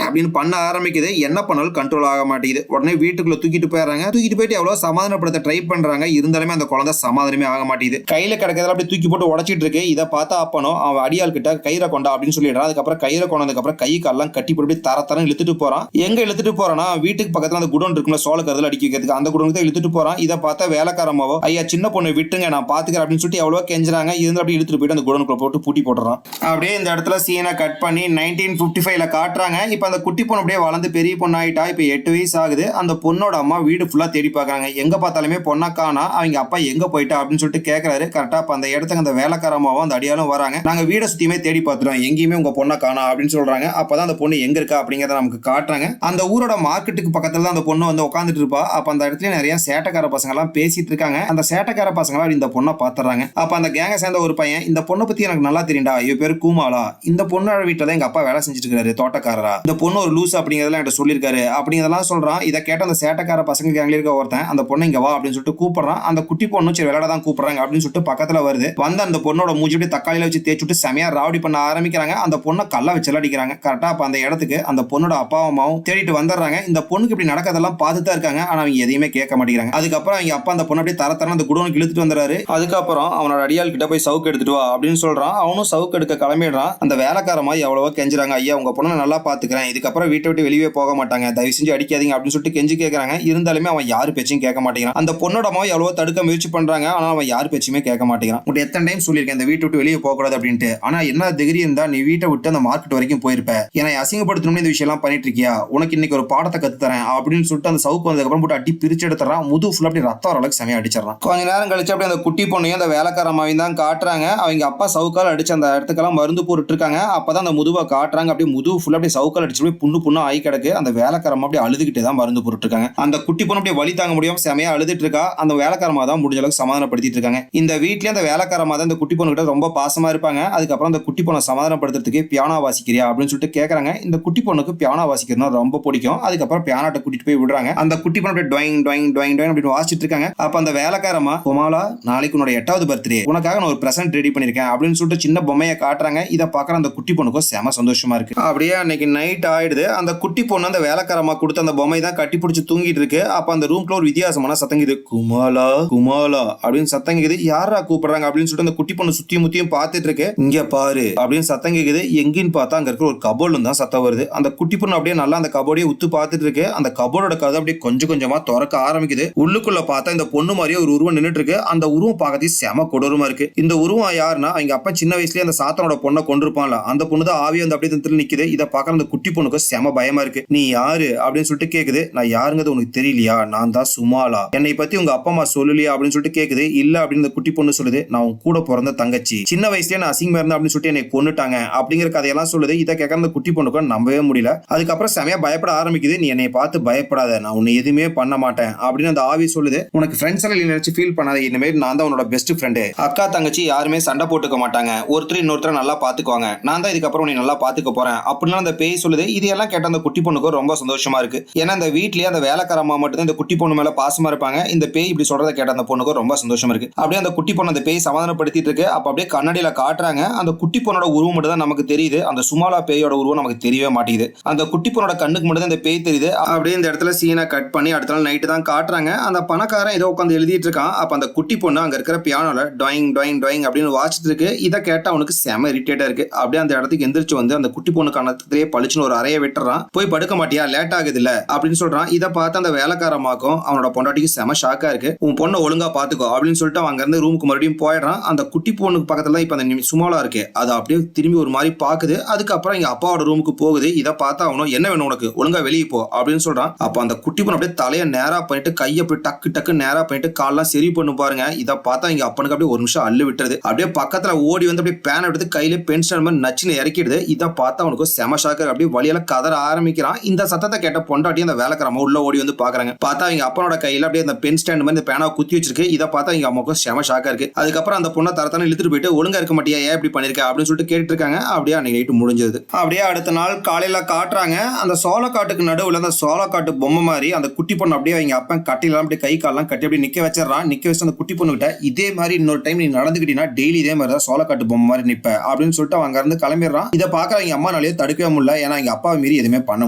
அப்படின்னு பண்ண ஆரம்பிக்குது. என்ன பண்ணாலும் கண்ட்ரோல் ஆக மாட்டேங்குது. உடனே வீட்டுக்குள்ள தூக்கிட்டு போயிடுறாங்க. தூக்கிட்டு போயிட்டு எவ்வளவு சமாதானப்படுத்த ட்ரை பண்றாங்க. இருந்தாலுமே அந்த குழந்தை சமாதானமே ஆக மாட்டேங்குது. கையில கிடக்கிறத அப்படி தூக்கி போட்டு உடச்சிட்டு இருக்கு. இதை பார்த்தா அப்பனோ அவன் அடியாள் கிட்ட கயிறை கொண்டா அப்படின்னு சொல்லிடுறான். அதுக்கப்புறம் கயிறை கொண்டதுக்கு அப்புறம் கை காலெல்லாம் கட்டி போட்டு தர இழுத்துட்டு போறான். எங்க இழுத்துட்டு போறானா, வீட்டுக்கு பக்கத்துல அந்த குடோன் இருக்குல்ல, சோள கருதல் அடிக்க வைக்கிறதுக்கு, அந்த குடோனுக்கு தான் இழுத்துட்டு போறான். இதை பார்த்தா வேலைக்காரமாவோ ஐயா சின்ன பொண்ணு விட்டுங்க நான் பாத்துக்கிறேன் அப்படின்னு சொல்லிட்டு எவ்வளவோ கெஞ்சுறாங்க. இருந்து அப்படி இழுத்துட்டு போயிட்டு அந்த குடோனுக்குள்ள போட்டு பூட்டி போட்டுறான். அப்படியே இந்த இடத்துல சீனை கட் பண்ணி 1955 காட்டுறாங்க. இப்ப அந்த குட்டி பொண்ணு அப்படியே வளர்ந்து பெரிய பொண்ணு ஆயிட்டா. இப்ப 8 வயசு ஆகுது. அந்த பொண்ணோட அம்மா வீடு ஃபுல்லா தேடி பாக்குறாங்க. எங்க பார்த்தாலுமே பொண்ணா காணா. அவங்க அப்பா எங்க போயிட்டா அப்படின்னு சொல்லிட்டு கேட்கறாரு. கரெக்டா அந்த இடத்துக்கு அந்த வேலைக்காரமாவும் அந்த அடியாலும் வராங்க. நாங்க வீடை சுத்தியுமே தேடி பார்த்துறோம், எங்கேயுமே உங்க பொண்ணை காணா அப்படின்னு சொல்றாங்க. அப்பதான் அந்த பொண்ணு எங்க இருக்கா அப்படிங்கறத நமக்கு காட்டுறாங்க. அந்த ஊரோட மார்க்கெட்டுக்கு பக்கத்துல தான் அந்த பொண்ணு வந்து உட்காந்துட்டு இருப்பா. அப்ப அந்த இடத்துல நிறைய சேட்டக்கார பசங்க எல்லாம் பேசிட்டு இருக்காங்க. அந்த சேட்டக்கார பசங்க எல்லாம் இந்த பொண்ணை பாத்துறாங்க. அப்ப அந்த கேங்க சேர்ந்த ஒரு பையன், இந்த பொண்ணை பத்தி எனக்கு நல்லா தெரியும்டா, இவ பேரு கூமாலா, இந்த பொண்ணோட வீட்டுல தான் எங்க அப்பா வேலை செஞ்சுட்டு இருக்காரு, தோட்டக்காரரா, இந்த பொண்ணு ஒரு லூஸ் அப்படிங்கறதெல்லாம் என்கிட்ட சொல்லியிருக்காரு அப்படிங்கறதெல்லாம் சொல்றான். இதை கேட்ட அந்த சேட்டக்கார பசங்க கேங்ல இருக்க ஒருத்தன் அந்த பொண்ணை இங்க வா அப்படின்னு சொல்லிட்டு கூப்பிடுறான். அந்த குட்டி பொண்ணு சரி விளையாட தான் கூப்பிடுறாங்க அப்படின்னு சொல்லிட்டு பக்கத்துல வருது. வந்து அந்த பொண்ணோட மூஞ்சி அப்படியே தக்காளியில வச்சு தேய்ச்சுட்டு செமையா ராவடி பண்ண ஆரம்பிக்கிறாங்க. அந்த பொண்ணை கல்ல வச்சு அடிக்கிறாங்க. கரெக்டா அப்ப அந்த இடத்துக்கு அந்த பொண்ணோட அப்பா அம்மாவும் தேடிட்டு வந்துடுறாங்க. இந்த பொண்ணுக்கு இப்படி நடக்கிறதெல்லாம் பார்த்துட்டு தான் இருக்காங்க. ஆனா அவங்க எதையுமே கேட்க மாட்டேங்கிறாங்க. அதுக்கப்புறம் அவங்க அப்பா அந்த பொண்ணு அப்படியே தர அந்த குடோனுக்கு இழுத்துட்டு வந்துறாரு. அதுக்கப்புறம் அவனோட அடியாள் கிட்ட போய் சவுக்கு எடுத்துட்டு வா அப்படின்னு சொல்றான். அவனும் சவுக்கு எடுக்க கிளம்பிடுறான். அந்த வேலைக்காரமா எவ்வளவோ கெஞ்சுறாங்க, ஐயா உங்க பொண்ணை நல்லா பாத்துக்கிறேன், இதுக்கப்புறம் வீட்டை விட்டு வெளியே போக மாட்டாங்க, தயவு செஞ்சு அடிக்காதீங்க அப்படின்னு சொல்லிட்டு கெஞ்சி கேட்கறாங்க. இருந்தாலுமே அவன் யாரு பேச்சும் கேட்க மாட்டேங்கிறான். அந்த பொண்ணோட அம்மா எவ்வளவோ தடுக்க முயற்சி பண்றாங்க. ஆனா அவன் யாரு பேச்சுமே கேட்க மாட்டேங்கிறான். உன்கிட்ட எத்தனை டைம் சொல்லியிருக்கேன் இந்த வீட்டை விட்டு வெளியே போக கூடாது அப்படின்ட்டு, ஆனா என்ன திகிரி இருந்தா நீ வீட்டை விட்டு அந்த மார்க்கெட் வரைக்கும் போயிருப்ப, ஏன்னா அசிங்கப்படுத்தணும்னு இந்த விஷயம் எல்லாம் பண்ணிட்டு இருக்கியா, உனக்கு இன்னைக்கு ஒரு பாடத்தை கத்து தரேன் அப்படின்னு சொல்லிட்டு அந்த சவுக்கு வந்ததுக்கு அப்புறம் போட்டு அடி பிரிச்சு எடுத்துறான். முது ஃபுல்லா அப்படி ரத்தம் வர அளவுக்கு செமையா அடிச்சிடறான். கொஞ்ச நேரம் கழிச்சு அப்படி அந்த குட்டி பொண்ணையும் அந்த வேலைக்காரமாவையும் தான் காட்டுறாங்க. அவங்க அப்பா சவுக்கால் அடிச்சு அந்த இடத்துக்கெல்லாம் மருந்து போட்டு இருக்காங்க. அப்பதான் அந்த முதுவை காட்டுறாங்க. அப்படியே முதுகு ஃபுல்லா அப்படியே சவுக்கால் அடிச்சு போய் புண்ணு ஆகி கிடக்கு. அந்த வேலைக்காரமா அப்படியே அழுதுகிட்டே தான் மருந்து போட்டு இருக்காங்க. அந்த குட்டி பொண்ணு அப்படியே வலி தாங்க முடியாம செமையா அழுதுட்டு இருக்கா. அந்த வேலைக்காரமா தான் முடிஞ்ச அளவுக்கு சமாதானப்படுத்திட்டு இருக்காங்க. இந்த வீட்லயே அந்த வேலைக்காரமா தான் இந்த குட்டி பொண்ணு கிட்ட ரொம்ப பாசமா இருப்பாங்க. அதுக்கப்புறம் அந்த குட்டி பொண்ணை சமாதானப்படுத்துறதுக்கு பியானோ வாசிக்கிறியா அப்படின்னு சொல்லிட்டு கேட்கறாங்க. இந்த குட்டி பொண்ணுக்கு பியானோ வாசிக்கிறதுனா ரொம்ப பிடிக்கும். அதுக்கப்புறம் பியானோட்ட கூட்டிட்டு போய் விடுறாங்க. அந்த குட்டி பொண்ணு அப்படியே டுவைங் டுவைங் டுவைங் டுவைங் அப்படின்னு வாசிச்சுட்டு இருக்காங்க. அப்ப அந்த வேலைக்காரமா, குமாலா நாளைக்கு உன்னோட 8வது பர்த்டே, உனக்காக நான் ஒரு பிரசன்ட் ரெடி பண்ணிருக்கேன் அப்படின்னு சொல்லிட்டு சின்ன பொம்மையை காட்டுறாங்க. இதை பாக்குற அந்த குட்டி பொண்ணுக்கும் செம சந்தோஷமா இருக்கு. அப்படியே அன்னைக்கு நைட் ஆயிடுது. அந்த குட்டி பொண்ணு அந்த வேலைக்காரமா கொடுத்த அந்த பொம்மை தான் கட்டி பிடிச்சி தூங்கிட்டு இருக்கு. அப்ப அந்த ரூம்ல ஒரு வித்தியாசமான சத்தங்குது, குமாலா குமாலா அப்படின்னு சத்தம் கேக்குது. யாரா கூப்பிடுறாங்க அப்படின்னு சொல்லிட்டு அந்த குட்டி பொண்ணு சுத்தியும் முத்தியும் பார்த்துட்டு இருக்கு. இங்க பாரு அப்படின்னு சத்தம் கேக்குது. எங்கன்னு பார்த்தா அங்க இருக்கிற ஒரு கபோர்ட்ல தான் சத்தம் வருது. அந்த குட்டி பொண்ணு அப்படியே நல்லா அந்த கபோர்டையே உத்து பார்த்துட்டு இருக்கு. அந்த கபோர்டோட கதை அப்படியே கொஞ்சம் கொஞ்சமா திறக்க ஆரம்பிக்குது. உள்ளுக்குள்ள பார்த்தா இந்த பொண்ணு மாதிரியே ஒரு உருவம் நின்னுட்டு இருக்கு. அந்த உருவம் பார்க்கறதுக்கு செம செம கொடூரமா இருக்கு. இந்த உருவம் யாருன்னா அவங்க அப்பா சின்ன வயசுலயே அந்த சாத்தனோட பொண்ணை கொண்டிருப்பான்ல, அந்த பொண்ணு தான் ஆவி வந்து அப்படியே திரு நிக்குது. இதை பார்க்கற அந்த குட்டி பொண்ணுக்கு செம பயமா இருக்கு. நீ யாரு அப்படின்னு சொல்லிட்டு கேக்குது. நான் யாருங்கிறது உனக்கு தெரியலையா, நான் தான் சுமாலா, என்னை பத்தி உங்க அப்பா அம்மா சொல்லலையா அப்படின்னு சொல்லிட்டு கேக்குது. இல்ல அப்படின்னு குட்டி பொண்ணு சொல்லுது, நான் உன் கூட பிறந்த தங்கச்சி, சின்ன வயசுலயே நான் அசிங்கமா இருந்தேன் அப்படின்னு சொல்லிட்டு என்னை கொன்னுட்டாங்க அப்படிங்கிற கதையெல்லாம் சொல்லுது. இதை கேட்கற அந்த குட்டி பொண்ணுக்கு நம்பவே முடியல. அதுக்கப்புறம் செமையா பயப்பட ஆரம்பிக்குது. நீ என்னை பார்த்து பயப்படாத, நான் உன்னை எதுவுமே பண்ண மாட்டேன் அப்படின்னு அந்த ஆவி சொல்லுது. உனக்கு ஃப்ரெண்ட்ஸ் எல்லாம் நினைச்சு ஃபீல் பண்ணாத, இனிமேல் நான் தான் உன்னோட பெஸ்ட் ஃப்ரெண்டு. அக்கா தங்கச்சி யாருமே சண்டை போட்டுக்க மாட்டாங்க, ஒருத்தர் இன்னொருத்தர் நல்லா பாத்துக்குவாங்க, நான் தான் இதுக்கப்புறம் நீ நல்லா பாத்துக்க போறேன் அப்படின்னு அந்த பேய் சொல்லுது. இதெல்லாம் கேட்ட அந்த குட்டி பொண்ணுக்கு ரொம்ப சந்தோஷமா இருக்கு. ஏன்னா அந்த வீட்லயே அந்த வேலைக்காரமா மட்டும் தான் இந்த குட்டி பொண்ணு மேல பாசமா இருப்பாங்க. இந்த பேய் இப்படி சொல்றதை கேட்ட அந்த பொண்ணுக்கு ரொம்ப சந்தோஷமா இருக்கு. அப்படியே அந்த குட்டி பொண்ணு அந்த பேய் சமாதானப்படுத்திட்டு இருக்கு. அப்ப அப்படியே கண்ணாடியில காட்டுறாங்க. அந்த குட்டி பொண்ணோட உருவம் மட்டும் தான் நமக்கு தெரியுது. அந்த சுமாலா பேயோட உருவம் நமக்கு தெரியவே மாட்டேங்குது. அந்த குட்டி பொண்ணோட கண்ணுக்கு மட்டும் தான் இந்த பேய் தெரியுது. அப்படியே இந்த இடத்துல சீனை கட் பண்ணி அடுத்த நாள் நைட்டு தான் காட்டுறாங்க. அந்த பணக்காரன் ஏதோ உட்காந்து எழுதிட்டு இருக்கான். அப்ப அந்த குட்டி பொண்ணு அங்க இருக்கிற பியானோல டாயிங் டாயிங் டாயிங் அப்படின்னு வாசிட்டு இருக்கு. இதை கேட்டா அவனுக்கு செம இரிட்டேட்டா இருக்கு. அப்படியே அந்த இடத்துக்கு எந்திரிச்சு வந்து அந்த குட்டி பொண்ணு கணத்திலேயே பளிச்சுன்னு ஒரு அறையை விட்டுறான். போய் படுக்க மாட்டியா, லேட் ஆகுது இல்ல அப்படின்னு சொல்றான். இதை பார்த்து அந்த வேலைக்காரமாக்கும் அவனோட பொண்டாட்டிக்கு செம ஷாக்கா இருக்கு. உன் பொண்ணை ஒழுங்கா பாத்துக்கோ அப்படின்னு சொல்லிட்டு அவங்க இருந்து ரூமுக்கு மறுபடியும் போயிடுறான். அந்த குட்டி பொண்ணுக்கு பக்கத்துல இப்ப அந்த சுமாலா இருக்கு, அது அப்படியே திரும்பி ஒரு மாதிரி பாக்குது. அதுக்கப்புறம் எங்க அப்பாவோட ரூமுக்கு போகுது. இதை பார்த்தா அவனும் என்ன வேணும் உனக்கு, ஒழுங்கா வெளியே போ அப்படின்னு சொல்றான். அப்ப அந்த குட்டி பொண்ணு அப்படியே தலையை நேரா பண்ணிட்டு கையை அப்படி டக்கு டக்கு நேரா பண்ணிட்டு காலெல்லாம் சரி பண்ணு பாருங்க. இதை பார்த்தா எங்க அப்பனுக்கு அப்படியே ஒரு நிமிஷம் அள்ளு விட்டுறது. அப்படியே பக்கத்துல ஓடி வந்து அப்படியே பேனை எடுத்து கையில பென்சில் மாதிரி நச்சுன்னு இறக்கிடுது. இதை பார்த்தா அவனுக்கு செம ஷாக்கர். அப்படியே வழியால கதற ஆரம்பிக்கிறான். இந்த சத்தத்தை கேட்ட பொண்டாட்டி அந்த வேலைக்காரமா உள்ள ஓடி வந்து பாக்குறாங்க. பார்த்தா அவங்க அப்பனோட கையில அப்படியே அந்த பென் ஸ்டாண்ட் மாதிரி பேனா குத்தி வச்சிருக்கு. இதை பார்த்தா எங்க அம்மாவுக்கு செம ஷாக்கா இருக்கு. அதுக்கப்புறம் அந்த பொண்ணை தரத்தான இழுத்துட்டு போயிட்டு ஒழுங்கா இருக்க மாட்டியா, ஏன் இப்படி பண்ணிருக்க அப்படின்னு சொல்லிட்டு கேட்டு இருக்காங்க. அப்படியே அன்னைக்கு நைட்டு முடிஞ்சது. அப்படியே அடுத்த நாள் காலையில காட்டுறாங்க. அந்த சோளக்காட்டுக்கு நடுவுல அந்த சோளக்காட்டு பொம்மை மாதிரி அந்த குட்டி பொண்ணு அப்படியே அவங்க அப்பன் கட்டிலாம் அப்படியே கை காலெல்லாம் கட்டி அப்படி நிக்க வச்சிடறான். நிக்க வச்சு அந்த குட்டி பொண்ணு கிட்ட இதே மாதிரி இன்னொரு டைம் நீ நடந்துக்கிட்டீங்கன்னா டெய்லி இதே மாதிரி தான் சோளக்காட்டு பொம்மை மாதிரி நிப்ப அப்படின்னு சொல்லிட்டு அவங்க இருந்து கிளம்பிடுறான். இதை பாக்குற அவங்க அம்மானாலேயே தடுக்கவே முடியல. ஏன்னா எங்க அப்பா மீறி எதுவுமே பண்ண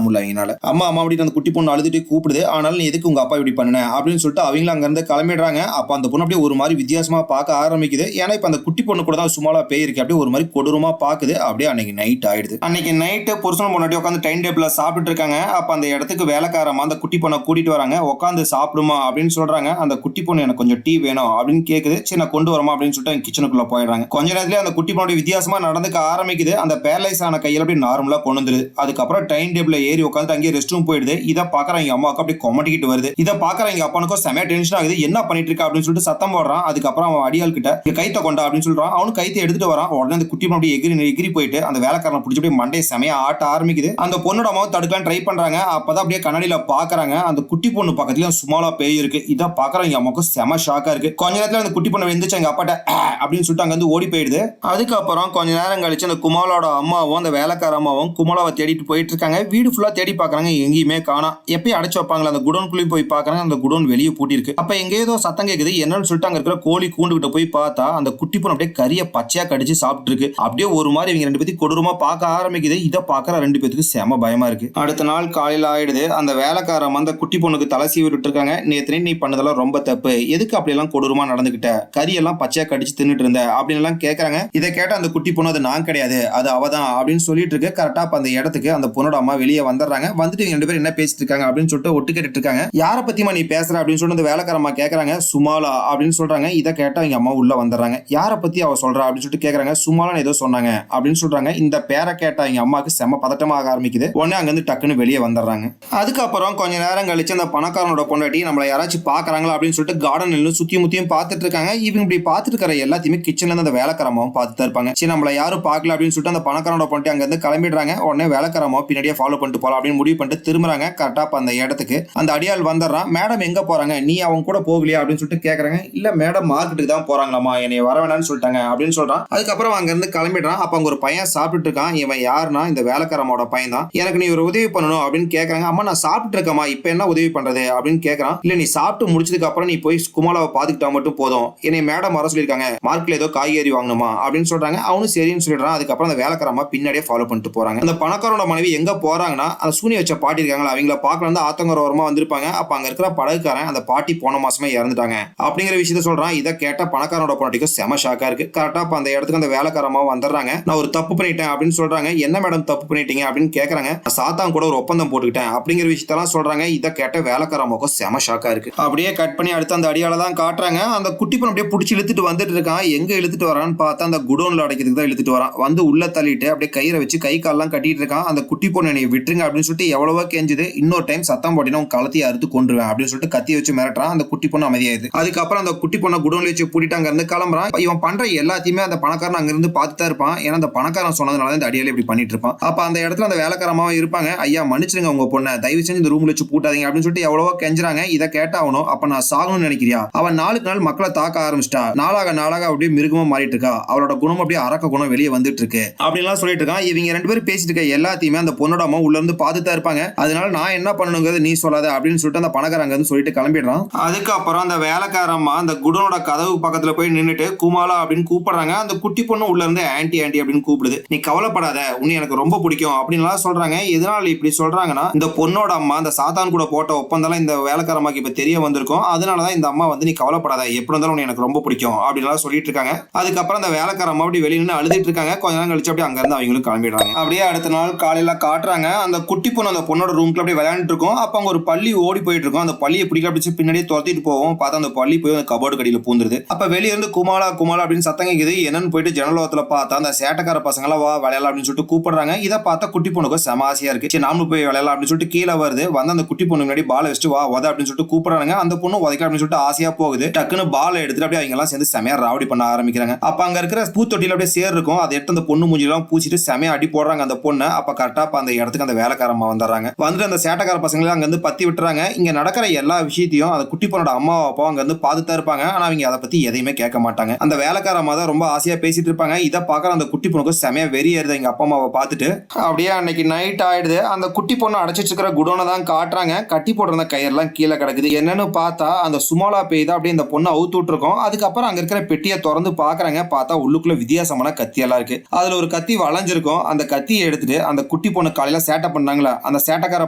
முடியல அவங்களால. அம்மா அப்படின்னு அந்த குட்டி பொண்ணு அழுதுட்டு கூப்பிடுது. ஆனாலும் நீ எதுக்கு உங்க அப்பா இப்படி பண்ண அப்படின்னு சொல்லிட்டு அவங்களும் அங்க இருந்து கிளம்பிடுறாங்க. அப்ப அந்த பொண்ணு அப்படியே ஒரு மாதிரி வித்தியாசமா பார்க்க ஆரம்பிக்குது. ஏன்னா இப்ப அந்த குட்டி பொண்ணு கூட தான் சுமாலா பேய் இருக்கு. அப்படியே ஒரு மாதிரி கொடூரமா பாக்குது. அப்படியே அன்னைக்கு நைட் ஆயிடுது. அன்னைக்கு நைட்டு புருஷன் பொண்ணாட்டி உட்காந்து டைம் டேபிள்ல சாப்பிட்டு இருக்காங்க. அப்ப அந்த இடத்துக்கு வேலைக்காரமா அந்த குட்டி பொண்ணை கூட்டிட்டு வராங்க. உட்காந்து சாப்பிடுமா அப்படின்னு சொல்றாங்க. அந்த குட்டி பொண்ணு எனக்கு கொஞ்சம் டீ வேணும் அப்படின்னு கேக்குது. சரி நான் கொண்டு வரமா அப்படின்னு சொல்லிட்டு கிச்சனுக்குள்ள போயிடுறாங்க. கொஞ்ச நேரத்துல அந்த குட்டி பொண்ணோட வித்தியாசமா நடந்துக்க ஆரம்பிக்குது. அந்த பேரலைஸ் ஆன கையில அப்படியே நார்மலா கொண்டு வந்துருது. அதுக்கப்புறம் டைம் டேபிள்ல ஏறி உட்காந்து அங்கேயே ரெஸ்ட் ரூம் போயிடுது. இதை பாக்குறாங்க அம்மாவுக்கு அப்படியே கொமட்டிக்கிட்டு வருது. இதை பாக்குறாங்க அப்பனுக்கும் செம டென்ஷன் ஆகுது. என்ன பண்ணிட்டு இருக்க அப்படின்னு சொல்லிட்டு சத்தம் போடுறான். அதுக்கப்புறம் அவன் அடியாள் கிட்ட கைத்த கொண்டா அப்படின்னு சொல்றான். அவனு கைத்தை எடுத்துட்டு வரான். உடனே அந்த குட்டி பொண்ணு எகிரி போயிட்டு அந்த வேலைக்காரனை பிடிச்சி அப்படியே மண்டையை செமையா ஆட்ட ஆரம்பிக்குது. அந்த பொண்ணோட அம்மாவை தடுக்கலாம் ட்ரை பண்றாங்க. அப்பதான் அப்படியே கண்ணாடியில பாக்குறாங்க அந்த குட்டி பொண்ணு பக்கத்துல சுமாலா பேய் இருக்கு. இதை பாக்குறாங்க அம்மாவுக்கு செம ஷாக்கா இருக்கு. கொஞ்ச நேரத்துல அந்த குட்டி பொண்ணு வெந்துச்சு எங்க அப்பாட்ட அப்படின்னு சொல்லிட்டு அங்க வந்து ஓடி போயிடுது. அதுக்கப்புறம் கொஞ்ச நேரம் கழிச்சு அந்த குமாலோட அம்மாவும் அந்த வேலைக்கார அம்மாவும் குமாலாவை தேடிட்டு போயிட்டு இருக்காங்க. வீடு ஃபுல்லா தேடி பாக்குறாங்க, எங்கேயுமே காணோம். எப்பயும் அடைச்சு வைப்பாங்களா அந்த குடோன்குள்ளேயும் போய் பாக்குறாங்க. அந்த குடோன் வெளியே பூட்டி இருக்கு. அப்ப எங்க ஏதோ சத்தம் கேக்குது. என்னன்னு சொல்லிட்டு அங்க இருக்கிற கோழி கூண்டுகிட்ட போய் பார்த்தா அந்த குட்டி பொண்ணு அப்படியே கறிய பச்சையா கடிச்சு சாப்பிட்டு இருக்கு. அப்படியே ஒரு மாதிரி இவங்க ரெண்டு பேரும் கொடூரமா பார்க்க ஆரம்பிக்குது. இதை பாக்குற ரெண்டு பேருக்கு செம பயமா இருக்கு. அடுத்த நாள் காலையில ஆயிடுது. அந்த வேலைக்காரம் அந்த குட்டி பொண்ணுக்கு தலை சீவி விட்டு இருக்காங்க. நேத்து நீ பண்ணதெல்லாம் ரொம்ப தப்பு, எதுக்கு அப்படி எல்லாம் கொடூரமா நடந்துகிட்ட, கறியெல்லாம் பச்சையா கடிச்சு தின்னுட்டு இருந்த அப்படின்னு எல்லாம் கேக்குறாங்க. இதை கேட்ட அந்த குட்டி பொண்ணு அது நான் கிடையாது, அது அவதான் அப்படின்னு சொல்லிட்டு இருக்கு. கரெக்டா அந்த இடத்துக்கு அந்த பொண்ணோட அம்மா வெளியே வந்துடுறாங்க. வந்துட்டு ரெண்டு பேரும் என்ன பேசிட்டு இருக்காங்க அப்படின்னு சொல்லிட்டு ஒட்டு கேட்டுட்டு இருக்காங்க. யாரை பத்திமா நீ பேசுற அப்படின்னு சொல்லிட்டு அந்த வேலைக்காரம்மா கேக்குறாங்க. சுமாலா அப்படின்னு சொல்றாங்க. இதை கேட்ட அவங்க அம்மா உள்ள வந்துடுறாங்க. யாரை பத்தி அவ சொல்றா அப்படின்னு சொல்லிட்டு கேக்குறாங்க. சுமாலான்னு ஏதோ சொன்னாங்க அப்படின்னு சொல்றாங்க. இந்த பேரை கேட்ட அவங்க அம்மாக்கு செம பதட்டமாக ஆரம்பிக்குது. உடனே அங்க இருந்து டக்குன்னு வெளியே வந்துடுறாங்க. அதுக்கப்புறம் கொஞ்ச நேரம் கழிச்சு அந்த பணக்காரனோட பொண்டாட்டி நம்மள யாராச்சும் பாக்குறாங்களா அப்படின்னு சொல்லிட்டு கார்டன் சுத்தி முத்தியும் பார்த்துட்டு இருக்காங்க. இவங்க இப்படி பார்த்துட்டு இருக்கிற எல்லாத்தையுமே கிச்சன்ல இருந்து அந்த வேலைக்காரமாவும் பார்த்துட்டு இருப்பாங்க. சரி நம்மள யாரும் பார்க்கல அப்படின்னு சொல்லிட்டு அந்த பணக்காரனோட பொண்டாட்டி அங்க இருந்து கிளம்பிடுறாங்க. உடனே வேலைக்காரமாவும் பின்னாடியே ஃபாலோ பண்ணிட்டு போலாம் அப்படின்னு முடிவு பண்ணிட்டு திரும்புறாங்க. கரெக்டா அந்த இடத்துக்கு அந்த அடியாள் வந்துடுறான். மேடம் எங்க போறாங்க, நீ அவங்க கூட போகலையா அப்படின்னு சொல்லிட்டு கேக்குறாங்க. இல்ல மேடம் மார்க்கெட்டுக்கு தான் போறாங்களாமா, என்னை வர வேணாம்னு சொல்லிட்டாங்க அப்படின்னு சொல்றான். அதுக்கப்புறம் அங்க இருந்து கிளம்பிடுறான். அப்ப அங்க ஒரு பையன் சாப்பிட்டு இருக்கான். இவன் யாருன்னா இந்த வேலைக்காரமோட பையன் தான். எனக்கு நீ ஒரு உதவி பண்ணணும் அப்படின்னு கேக்குறாங்க. அம்மா நான் சாப்பிட்டு இருக்கமா, இப்ப என்ன உதவி பண்றது அப்படின்னு கேக்குறான். இல்ல நீ சாப்பிட்டு முடிச்சதுக்கு அப்புறம் நீ போய் குமாலாவை பாத்துக்கிட்டா மட்டும் போதும், என்னை மேடம் வர சொல்லிருக்காங்க, மார்க்கெட்ல ஏதோ காய்கறி வாங்கணுமா அப்படின்னு சொல்றாங்க. அவனும் சரின்னு சொல்லிடுறான். அதுக்கப்புறம் அந்த வேலைக்காரமா பின்னாடியே ஃபாலோ பண்ணிட்டு போறாங்க. அந்த பணக்காரோட மனைவி எங்க போறாங்கன்னா அந்த சூனி வச்ச பாட்டி இருக்காங்களா அவங்கள பார்க்கலாம் தான் ஆத்தங்கர ஓரமா வந்திருப்பாங்க. அப்ப அங்க இருக்கிற படகுக்காரன் அந்த பாட்டி போன மாசமே இறந்துட்டாங்க அப்படிங்கிற விஷயத்த சொல்றான். இதை கேட்ட பணக்காரனோட பொண்டாட்டிக்கு செம ஷாக்கா இருக்கு. கரெக்டா அந்த இடத்துக்கு அந்த வேலைக்காரமா வந்துடுறாங்க. நான் ஒரு தப்பு பண்ணிட்டேன் அப்படின்னு சொல்றாங்க. என்ன மேடம் தப்பு பண்ணிட்டீங்க அப்படின்னு கேக்குறாங்க. சாத்தான் கூட ஒரு ஒப்பந்தம் போட்டுக்கிட்டேன் அப்படிங்கிற விஷயத்தெல்லாம் சொல்றாங்க. இதை கேட்ட வேலைக்காரமாவுக்கு செம ஷாக்கா இருக்கு. அப்படியே கட் பண்ணி அடுத்து அந்த அடியால தான் காட்டுறாங்க. அந்த குட்டி பொண்ணு அப்படியே புடிச்சு இழுத்துட்டு வந்துட்டு இருக்கான். எங்க இழுத்துட்டு வரான்னு பார்த்தா அந்த குடோன்ல அடைக்கிறதுக்கு தான் இழுத்துட்டு வரான். வந்து உள்ள தள்ளிட்டு அப்படியே கயிறை வச்சு கை கால்லாம் கட்டிட்டு இருக்கான். அந்த குட்டி பொண்ணு என்னை விட்டுருங்க அப்படின்னு சொல்லிட்டு எவ்வளவோ கெஞ்சுது. இன்னொரு டைம் சத்தம் போட்டினா உன் கழுத்தையை அறுத்து கொண்டுருவேன் அப்படின்னு சொல்லிட்டு கத்தி வச்சு மிரட்டுறான். அந்த குட்டி பொண்ணு அமைதியாயுது. அதுக்கப்புறம் அந்த குட்டி பொண்ணை குடோன்ல வச்சு பூட்டிட்டு அங்க இருந்து கிளம்புறான். இவன் பண்ற எல்லாத்தையுமே அந்த பணக்காரன் அங்க இருந்து பார்த்துதான் இருப்பான். ஏன்னா அந்த பணக்காரன் சொன்னதுனால இந்த அடியாலே இப்படி பண்ணிட்டு இருப்பான். அப்ப அந்த இடத்துல அந்த வேலைக்காரமாவும் இருப்பாங்க. ஐயா மன்னிச்சிருங்க உங்க பொண்ணை, தயவு செஞ்சு இந்த ரூம்ல வச்சு பூட்டாதீங்க அப்படின்னு சொல்லிட்டு எவ்வளவோ கெஞ்சுறாங்க. இதை கேட்டாவணும் அப்ப நான் சாகணும்னு நினைக்கிறியா? அவன் நாளுக்கு நாள் மக்களை தாக்க ஆரம்பிச்சிட்டா. நாளாக நாளாக அப்படியே மிருகமா மாறிட்டு இருக்கா. அவளோட குணம் அப்படியே அரக்க குணம் வெளியே வந்துட்டு இருக்கு அப்படின்லாம் சொல்லிட்டு இருக்கான். இவங்க ரெண்டு பேரும் பேசிட்டு இருக்க எல்லாத்தையுமே அந்த பொண்ணோட அம்மா உள்ள இருந்து பார்த்துதான் இருப்பாங்க. அதனால நான் என்ன பண்ணணுங்கிறது நீ சொல்லாத அப்படின்னு சொல்லிட்டு அந்த பணக்காரங்க வந்து சொல்லிட்டு கிளம்பிடுறான். அதுக்கப்புறம் அந்த வேலைக்காரம்மா அந்த குடோனோட கதவு பக்கத்துல போய் நின்னுட்டு குமாலா அப்படின்னு கூப்பிடுறாங்க. அந்த குட்டி பொண்ணு உள்ள இருந்து ஆன்டி ஆன்டி அப்படின்னு கூப்பிடுது. நீ கவலைப்படாத, உன்னை எனக்கு ரொம்ப பிடிக்கும் அப்படின்லாம் சொல்றாங்க. எதனால இப்படி சொல்றாங்கன்னா இந்த பொண்ணோட அம்மா அந்த சாத்தான் கூட போட்ட ஒப்பந்தம் இந்த வேலைக்காரம்மாக்கு இப்ப தெரிய வந்திருக்கும். அதனாலதான் இந்த அம்மா வந்து நீ கவலைப்படாத, எப்படி இருந்தாலும் உன்னை எனக்கு ரொம்ப பிடிக்கும் அப்படின்னு சொல்லிட்டு இருக்காங்க. அதுக்கப்புறம் அந்த வேலைக்காரம்மா அப்படி வெளியே நின்று அழுதுட்டு இருக்காங்க. கொஞ்ச நேரம் கழிச்சு அப்படியே அங்க இருந்து அவங்களும் கிளம்பிடுறாங்க. அப்படியே அடுத்த நாள் காலையில காட்டுறாங்க. அந்த குட்டி பொண்ணு அந்த பொண்ணோட ரூம்ல அப்படியே விளையாண்டுட்டு இருக்கும். அப்ப அங்க ஒரு பள்ளி ஓடி போயிட்டு இருக்கும். அந்த பள்ளியை பிடிக்க பிடிச்சு பின்னாடியே துரத்திட்டு போவோம். பார்த்தா அந்த பள்ளி போய் அந்த கபோர்டு கடியில பூந்துருது. அப்ப வெளியே இருந்து குமாலா குமாலா அப்படின்னு சத்தம் கேக்குது. என்னன்னு போயிட்டு ஜன்னலோரத்துல பார்த்தா அந்த சேட்டக்கார பசங்க எல்லாம் வா விளையாடலாம் அப்படின்னு சொல்லிட்டு கூப்பிடுறாங்க. இதை பார்த்தா குட்டி பொண்ணுக்கு செம ஆசையா இருக்கு. சரி நாமளும் போய் விளையாடலாம் அப்படின்னு சொல்லிட்டு கீழே வருது. வந்து அந்த குட்டி பொண்ணு முன்னாடி பால் வச்சுட்டு வா உத அப்படின்னு சொல்லிட்டு கூப்பிடுறாங்க. அந்த பொண்ணு உதைக்க அப்படின்னு சொல்லிட்டு ஆசையா போகுது. டக்குன்னு பால் எடுத்துட்டு அப்படியே அவங்க எல்லாம் சேர்ந்து செமையா ராவடி பண்ண ஆரம்பிக்கிறாங்க. அப்ப அங்க இருக்கிற பூத்தொட்டியில அப்படியே சேர் இருக்கும். அதை எடுத்து அந்த பொண்ணு மூஞ்சிலாம் பூச்சிட்டு செமையா அடி போடுறாங்க அந்த பொண்ணு. அப்ப கரெக்டா அந்த இடத்துக்கு அந்த வேலைக்காரம்மா வந்துடுறாங்க. வந்துட்டு அந்த சேட்டக்கார பசங்களை அங்க இருந்து பத்தி விட்டுறாங்க. இங்க நடக்கிற எல்லா விஷயத்தையும் அந்த குட்டி பொண்ணோட அம்மா அப்பா அங்க இருந்து பார்த்துட்டா இருப்பாங்க. ஆனா அவங்க அதை பத்தி எதையுமே கேட்க மாட்டாங்க. அந்த வேலைக்காரம்மா தான் ரொம்ப ஆசையா பேசிட்டு இருப்பாங்க. இதை பாக்குற அந்த குட்டி பொண்ணுக்கு செமையா வெறி ஏறுது எங்க அப்பா அம்மாவை பார்த்துட்டு. அப்படியே அன்னைக்கு நைட் ஆயிடுது. அந்த குட்டி பொண்ணு அடைச்சிட்டு இருக்கிற குடோனை தான் காட்டுறாங்க. கட்டி போடுற கயிறெல்லாம் கீழே கிடக்குது. என்னன்னு பார்த்தா அந்த சுமாலா பேய் தான் அப்படியே இந்த பொண்ணை அவுத்து விட்டுருக்கோம். அதுக்கப்புறம் அங்க இருக்கிற பெட்டியை திறந்து பாக்குறாங்க. பார்த்தா உள்ளுக்குள்ள வித்தியாசமான கத்தி எல்லாம் இருக்கு. அதுல ஒரு கத்தி வளைஞ்சிருக்கும். அந்த கத்தியை எடுத்துட்டு அந்த குட்டி பொண்ணு காலையில சேட்டை பண்ணாங்களா அந்த சேட்டைக்கார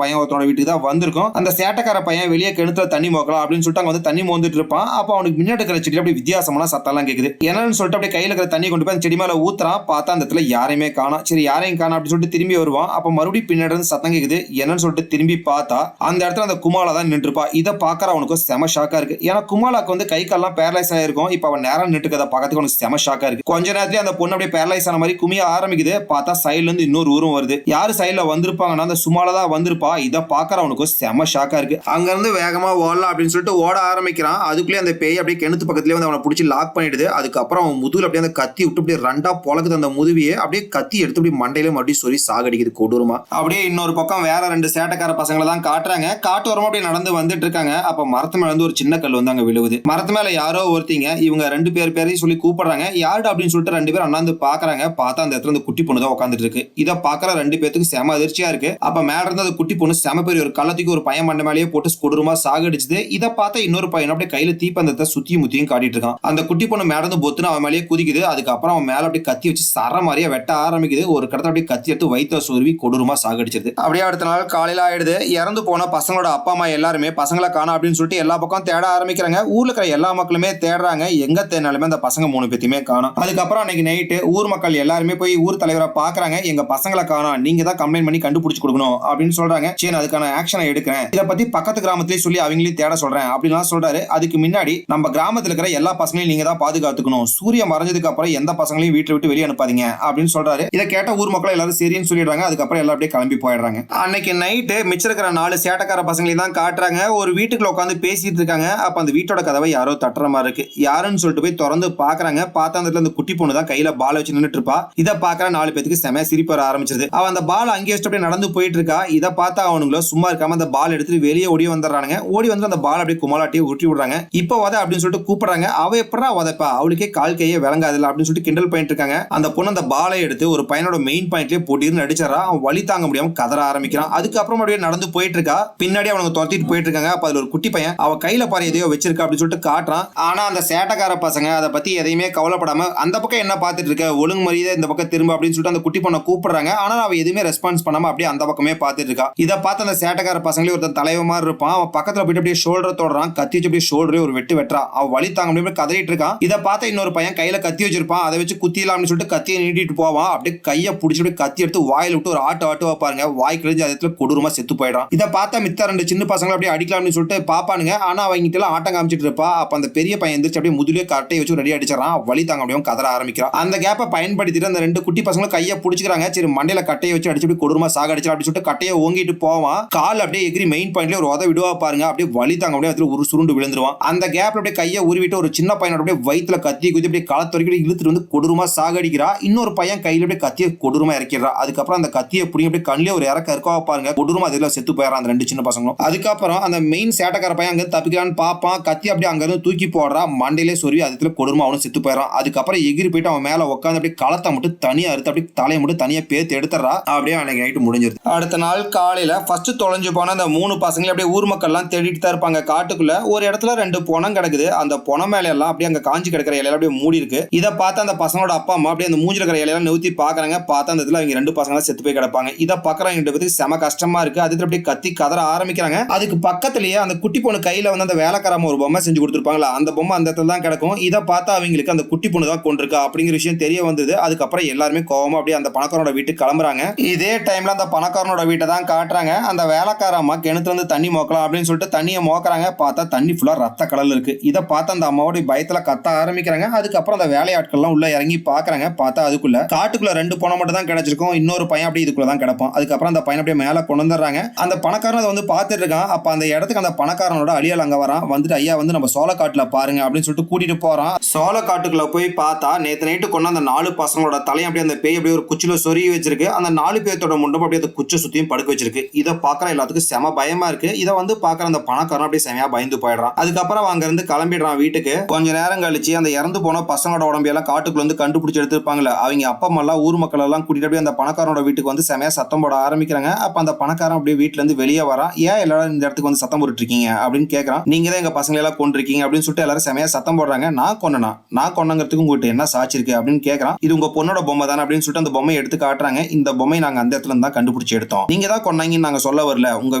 பையன் ஒருத்தனோட வீட்டுக்கு தான் வந்திருக்கும். அந்த சேட்டைக்கார பையன் வெளியே கிணத்துல தண்ணி மோக்கலாம் அப்படின்னு சொல்லிட்டு அங்க வந்து தண்ணி மோந்துட்டு இருப்பான். அப்ப அவனுக்கு முன்னாடி இருக்கிற செடியில அப்படியே வித்தியாசமான சத்தம் எல்லாம் கேக்குது. என்னன்னு சொல்லிட்டு அப்படியே கையில இருக்கிற தண்ணி கொண்டு போய் அந்த செடி மேல ஊத்துறான். பார்த்தா அந்த இடத்துல யாரையுமே காணோம். சரி யாரையும் காணோம் அப்படின்னு சொல்லிட்டு திரும்பி வருவான். அப்ப மறுபடியும் பின்னாடி இருந்து சத்தம் கேக்குது. என்னன்னு சொல்லிட்டு திரும்பி பார்த்தா அந்த இடத்துல அந்த குமாலா தான் நின்று இருப்பா. இதை பாக்குற அவனுக்கு செம ஷாக்கா இருக்கு. ஏன்னா குமாலாக்கு வந்து கை கால்லாம் பேரலைஸ் ஆயிருக்கும். இப்ப அவன் நேரம் நின்றுக்கதை பார்க்கறதுக்கு அவனுக்கு செம ஷாக்கா இருக்கு. கொஞ்ச நேரத்துல அந்த பொண்ணு அப்படியே பேரலைஸ் ஆன மாதிரி குமிய ஆரம்பிக்குது. பார்த்தா சைடுல இருந்து இன்னொரு ஊரும் வருது. யாரு சைடுல வந்திருப்பாங்கன்னா அந்த சுமாலா தான் வந்திருப்பா. இதை பாக்குற அவனுக்கு செம ஷாக்கா இருக்கு. அங்க இருந்து வேகமா ஓடலாம் அப்படின்னு சொல்லிட்டு ஓட ஆரம்பிக்கிறான். அதுக்குள்ளே அந்த பேய் அப்படியே கிணத்து பக்கத்துலயே வந்து அவனை பிடிச்சி லாக் பண்ணிடுது. அதுக்கப்புறம் அவன் முதுகுல அப்படியே அந்த கத்தி விட்டு அப்படியே ரெண்டா பொழக்குது. அந்த முதுவியே அப்படியே கத்தி எடுத்து அப்படி மண்டையில மறுபடியும் சொல்லி சாகடிக்குது கொடூரமா. அப்படியே இன்னொரு பக்கம் வேற ரெண்டு சேட்டைக்கார பசங்களை தான் காட்டுறாங்க. காட்டு வரமா அப்படியே நடந்து வந்துட்டு இருக்காங்க. அப்ப மரத்து மேல இருந்து ஒரு சின்ன கல் வந்து அங்க விழுவுது. மரத்து மேல யாரோ ஒருத்தீங்க இவங்க ரெண்டு பேரையும் சொல்லி கூப்பிடுறாங்க. யாரு அப்படின்னு சொல்லிட்டு ரெண்டு பேரும் அண்ணாந்து பாக்குறாங்க. பார்த்தா அந்த இடத்துல அந்த குட்டி பொண்ணு தான் உட்காந்துட்டு இருக்கு. இதை பாக்குற ரெண்டு பேருக்கு செம அதிர்ச்சியா இருக்கு. அப்ப மேல இருந்து அந்த குட்டி பொண்ணு செம பெரிய ஒரு கள்ளத்துக்கு ஒரு பையன் மண்டை மேலேயே போட்டு கொடூரமா சாகடிச்சுது. இதை பார்த்தா இன்னொரு பையன் அப்படியே கையில தீப்பந்தத்தை சுத்தியும் முத்தியும் காட்டிட்டு இருக்கான். அந்த குட்டி பொண்ணு மேல இருந்து பொத்துன்னு அவன் மேலேயே குதிக்குது. அதுக்கப்புறம் அவன் மேல அப்படியே கத்தி வச்சு சர மாதிரியே வெட்ட ஆரம்பிக்குது. ஒரு கடத்த அப்படியே கத்தி எடுத்து வயிற்ற சொருவி கொடூரமா சாகடிச்சிருது. அப்படியே அடுத்த நாள் காலையில ஆயிடுது. இறந்து போன பசங்களோட அப்பா அம்மா எல்லாருமே பசங்களை காணோம் அப்படின்னு சொல்லிட்டு எல்லா பக்கம் தேட ஆரம்பிக்கிறாங்க. ஊர்ல இருக்கிற எல்லா மக்களுமே தேடுறாங்க. எங்க தேடினாலுமே அந்த பசங்க 3 பேத்தையுமே காணோம். அதுக்கப்புறம் அன்னைக்கு நைட்டு ஊர் மக்கள் எல்லாருமே போய் ஊர் தலைவரை பாக்குறாங்க. எங்க பசங்களை காணோம், நீங்க தான் கம்ப்ளைண்ட் பண்ணி கண்டுபிடிச்சு கொடுக்கணும் அப்படின்னு சொல்றாங்க. சரி அதுக்கான ஆக்ஷனை எடுக்கிறேன். இதை பத்தி பக்கத்து கிராமத்திலேயே சொல்லி அவங்களையும் தேட சொல்றேன் அப்படின்னு சொல்றாரு. அதுக்கு முன்னாடி நம்ம கிராமத்துல இருக்கிற எல்லா பசங்களையும் நீங்க தான் பாதுகாத்துக்கணும். சூரியன் மறைஞ்சதுக்கு அப்புறம் எந்த பசங்களையும் வீட்டை விட்டு வெளியே அனுப்பாதீங்க அப்படின்னு சொல்றாரு. இதை கேட்ட ஊர் மக்கள் எல்லாரும் சரின்னு சொல்லிடுறாங்க. அதுக்கப்புறம் எல்லாம் அப்படியே கிளம்பி போயிடுறாங்க. அன்னைக்கு நைட்டு மிச்சம் இருக்கிற 4 சேட்டைக்கார பசங்களையும் தான் காட்டுறாங்க. ஒரு வீட்டுக்குள்ள உட்காந்து பேசிட்டு இருக்காங்க. அப்ப அந்த வீட்டோட கதவை யாரோ தட்டுற மாதிரி இருக்கு. யாருன்னு சொல்லிட்டு போய் திறந்து பாக்குறாங்க. பார்த்தா அந்த இடத்துல அந்த குட்டி பொண்ணு தான் கையில பால் வச்சு நின்னுட்டு இருப்பா. இதை பாக்குற 4 பேருக்கு செமையா சிரிப்பு வர ஆரம்பிச்சிருது. அவன் அந்த பால் அங்கேயே வச்சுட்டு அப்படியே நடந்து போயிட்டு இருக்கா. இதை பார்த்தா அவனுங்கள சும்மா இருக்காம அந்த பால் எடுத்துட்டு வெளியே ஓடி வந்துடுறானுங்க. ஓடி வந்து அந்த பால் அப்படியே குமலாட்டியே உருட்டி விடுறாங்க. இப்போ வத அப்படின்னு சொல்லிட்டு கூப்பிடுறாங்க. அவ எப்படா வதப்பா, அவளுக்கே கால் கையே விளங்காதுல அப்படின்னு சொல்லிட்டு கிண்டல் பண்ணிட்டு இருக்காங்க. அந்த பொண்ணு அந்த பாலை எடுத்து ஒரு பையனோட மெயின் பாயிண்ட்லயே போட்டிருந்து அடிச்சாரா. அவன் வலி தாங்க முடியாம கதற ஆரம்பிக்கிறான். அதுக்கப்புறம் அப்படியே நடந்து போயிட்டு இருக்கா. பின்னாடி அவனுக்கு துரத்திட்டு போயிட்டு இருக்காங்க. அப்ப அதுல ஒரு குட்டி பையன் அவ கையில பாரு எதையோ வச்சிருக்கா அப்படின்னு சொல்லிட்டு காட்டுறான். ஆனா அந்த சேட்டைக்கார பசங்க அதை பத்தி எதையுமே கவலைப்படாம அந்த பக்கம் என்ன பார்த்துட்டு இருக்க, ஒழுங்கு மரியாதை இந்த பக்கம் திரும்ப அப்படின்னு சொல்லிட்டு அந்த குட்டி பொண்ணை கூப்பிடுறாங்க. ஆனா அவ எதுவுமே ரெஸ்பான்ஸ் பண்ணாம அப்படியே அந்த பக்கமே பார்த்துட்டு இருக்கா. இதை பார்த்து அந்த சேட்டைக்கார பசங்களே ஒருத்தன் தலைவர் மாதிரி இருப்பான். அவன் பக்கத்துல போயிட்டு அப்படியே ஷோல்டர் தொடுறான். கத்தி வச்சு அப்படியே ஷோல்டரே ஒரு வெட்டு வெட்டுறான். அவன் வலி தாங்க முடியாம கதறிட்டு இருக்கான். இதை பார்த்த இன்னொரு பையன் கையில கத்தி வச்சிருப்பான். அதை வச்சு குத்திடலாம்னு சொல்லிட்டு கத்தியை நீட்டிட்டு போவான். அப்படியே கையை பிடிச்சி கத்தி எடுத்து வாயில விட்டு ஒரு ஆட்டு வைப்பாருங்க. வாய் கிழிஞ்சு அதுல கொடூரமா செத்து போயிடும். இதை பார்த்தா மித்த 2 சின்ன பசங்களை அப்படியே அடிக்கலாம்னு சொல்லிட்டு பாப்பானுங்க. ஆனா அவங்க ஆட்டம் காமிச்சிட்டு இருப்பா. அப்ப அந்த பெரிய பையன் அடிச்சு அப்படியே முதுலே கட்டையை வச்சு ரெடி அடிச்சிடறான். வலி தாங்க முடியும் கதற ஆரம்பிக்கிறான். அந்த கேப்பை பயன்படுத்திட்டு அந்த 2 குட்டி பசங்களும் கையை பிடிச்சிக்கிறாங்க. சரி மண்டையில கட்டையை வச்சு அடிச்சு அப்படி கொடூரமா சாகடிச்சா அப்படின்னு சொல்லிட்டு கட்டையை ஓங்கிட்டு போவான். கால் அப்படியே எகிரி மெயின் பாயிண்ட்ல ஒரு உத விடுவா பாருங்க. அப்படியே வலி தாங்க முடியும் அதுல ஒரு சுருண்டு விழுந்துருவான். அந்த கேப்ல அப்படியே கையை உருவிட்டு ஒரு சின்ன பையனோட அப்படியே வயிற்றுல கத்தி குத்தி அப்படியே களத்து வரைக்கும் இழுத்துட்டு வந்து கொடூரமா சாகடிக்கிறா. இன்னொரு பையன் கையில அப்படியே கத்தியை கொடூரமா இறக்கிறா. அதுக்கப்புறம் அந்த கத்தியை பிடிங்க அப்படியே கண்ணிலே ஒரு இறக்க இருக்கா பாருங்க. கொடூரமா அதுல செத்து போயிடறான் அந்த 2 சின்ன பசங்களும். அதுக்கப்புறம் அந்த மெயின் சேட்டக்கார பையன் அங்க தப்பிக்கலான்னு பாப்பான். கத்தி அப்படியே அங்க இருந்து தூக்கி போடுறா. மண்டையிலே சொருவி அதுல கொடூரமா அவனும் செத்து போயிடறான். அதுக்கப்புறம் எகிரி போயிட்டு அவன் மேல உட்காந்து அப்படியே களத்தை மட்டும் தனியா அறுத்து அப்படியே தலையை மட்டும் தனியா பேத்து எடுத்துறா. அப்படியே அன்னைக்கு நைட்டு முடிஞ்சிருது. அடுத்த நாள் காலையில ஃபர்ஸ்ட் தொலைஞ்சு போன அந்த 3 பசங்களை அப்படியே ஊர் மக்கள் எல்லாம் தேடிட்டு தான் இருப்பாங்க. காட்டுக்குள்ள ஒரு இடத்துல 2 பொணம் கிடக்குது. அந்த பொணம் மேல எல்லாம் அப்படியே அங்க காஞ்சி கிடக்கிற இலையில அப்படியே மூடி இருக்கு. இதை பார்த்து அந்த பசங்களோட அப்பா அம்மா அப்படியே அந்த மூஞ்சில இருக்கிற இலையெல்லாம் நிறுத்தி பாக்குறாங்க. பார்த்தா அந்த இடத்துல அவங்க 2 பசங்க செத்து போய் கிடப்பாங்க. இதை பாக்குறாங்க 2 பேருக்கு செம கஷ்டமா இருக்கு. அதுக்கு அப்படியே கத்தி கதற ஆரம்பிக்கிறாங்க. அதுக்கு பக்கத்திலேயே அந்த குட்டி பொண்ணு கையில வந்து அந்த வேலைக்காரமா ஒரு பொம்மை செஞ்சு கொடுத்துருப்பாங்களா, அந்த பொம்மை அந்த இடத்துல தான் கிடக்கும். இதை பார்த்தா அவங்களுக்கு அந்த குட்டி பொண்ணு தான் கொண்டிருக்கா அப்படிங்கிற விஷயம் தெரிய வந்தது. அதுக்கப்புறம் எல்லாருமே கோவமா அப்படியே அந்த பணக்காரனோட வீட்டுக்கு கிளம்புறாங்க. இதே டைம்ல அந்த பணக்காரனோட வீட்டை தான் காட்டுறாங்க. அந்த வேலைக்கார அம்மா கிணத்துல இருந்து தண்ணி மோக்கலாம் அப்படின்னு சொல்லிட்டு தண்ணியை மோக்குறாங்க. பார்த்தா தண்ணி ஃபுல்லா ரத்த கலர்ல இருக்கு. இதை பார்த்து அந்த அம்மாவோட பயத்துல கத்த ஆரம்பிக்கிறாங்க. அதுக்கப்புறம் அந்த வேலையாட்கள்லாம் உள்ள இறங்கி பாக்குறாங்க. பார்த்தா அதுக்குள்ள காட்டுக்குள்ள 2 பொணம் மட்டும் தான் கிடைச்சிருக்கும். இன்னொரு பையன் அப்படியே இதுக்குள்ள தான் கிடப்பான். அதுக்கப்புறம் அந்த பையன் அப்படியே மேல கொண்டு வந்துடுறாங்க. அந்த பணக்காரன் அதை வந்து பார்த்துட்டு இருக்கான். அப்ப அந்த இடத்துக்கு அந்த பணக்காரனோட அழியல் அங்க வரான். வந்துட்டு ஐயா வந்து நம்ம சோளக்காட்டுல பாருங்க அப்படின்னு சொல்லிட்டு கூட்டிட்டு போறான். சோளக்காட்டுக்குள்ள போய் பார்த்தா நேத்து நைட்டு கொண்டு அந்த 4 பசங்களோட தலையும் அப்படியே அந்த பேய் அப்படியே ஒரு குச்சில சொருகி வச்சிருக்கு. அந்த 4 பேர்த்தோட முண்டும் அப்படியே அந்த குச்சை சுத்தியும் படுக்க வச்சிருக்கு. இதை பாக்குற எல்லாத்துக்கும் செம பயமா இருக்கு. இதை வந்து பாக்குற அந்த பணக்காரன் அப்படியே செமையா பயந்து போயிடுறான். அதுக்கப்புறம் அங்க இருந்து கிளம்பிடுறான் வீட்டுக்கு. கொஞ்ச நேரம் கழிச்சு அந்த இறந்து போன பசங்களோட உடம்பையெல்லாம் காட்டுக்குள்ள வந்து கண்டுபிடிச்சு எடுத்துருப்பாங்களே, அவங்க அப்பா அம்மா எல்லாம் ஊர் மக்கள் எல்லாம் கூட்டிட்டு அப்படியே அந்த பணக்காரனோட வீட்டுக்கு வந்து செமையா சத்தம் போட ஆரம்பிக்கிறாங்க. அப்ப அந்த பணக்காரன் அப்படியே வீட்டுல இருந்து வெளியே வரான். ஏன் எல்லாரும் இந்த இடத்துக்கு வந்து சத்தம் போட்டு இருக்கீங்க அப்படின்னு கேட்கறான். நீங்க தான் எங்க பசங்களை எல்லாம் கொண்டிருக்கீங்க அப்படின்னு சொல்லிட்டு எல்லாரும் செமையா சத்தம் போடுறாங்க. நான் கொன்னங்கிறதுக்கு உங்ககிட்ட என்ன சாட்சி இருக்கு அப்படின்னு கேட்கறான். இது உங்க பொண்ணோட பொம்மை தானே அப்படின்னு சொல்லிட்டு அந்த பொம்மையை எடுத்து காட்டுறாங்க. இந்த பொம்மை நாங்க அந்த இடத்துல தான் கண்டுபிடிச்சு எடுத்தோம். நீங்க தான் கொன்னாங்கன்னு நாங்க சொல்ல வரல. உங்க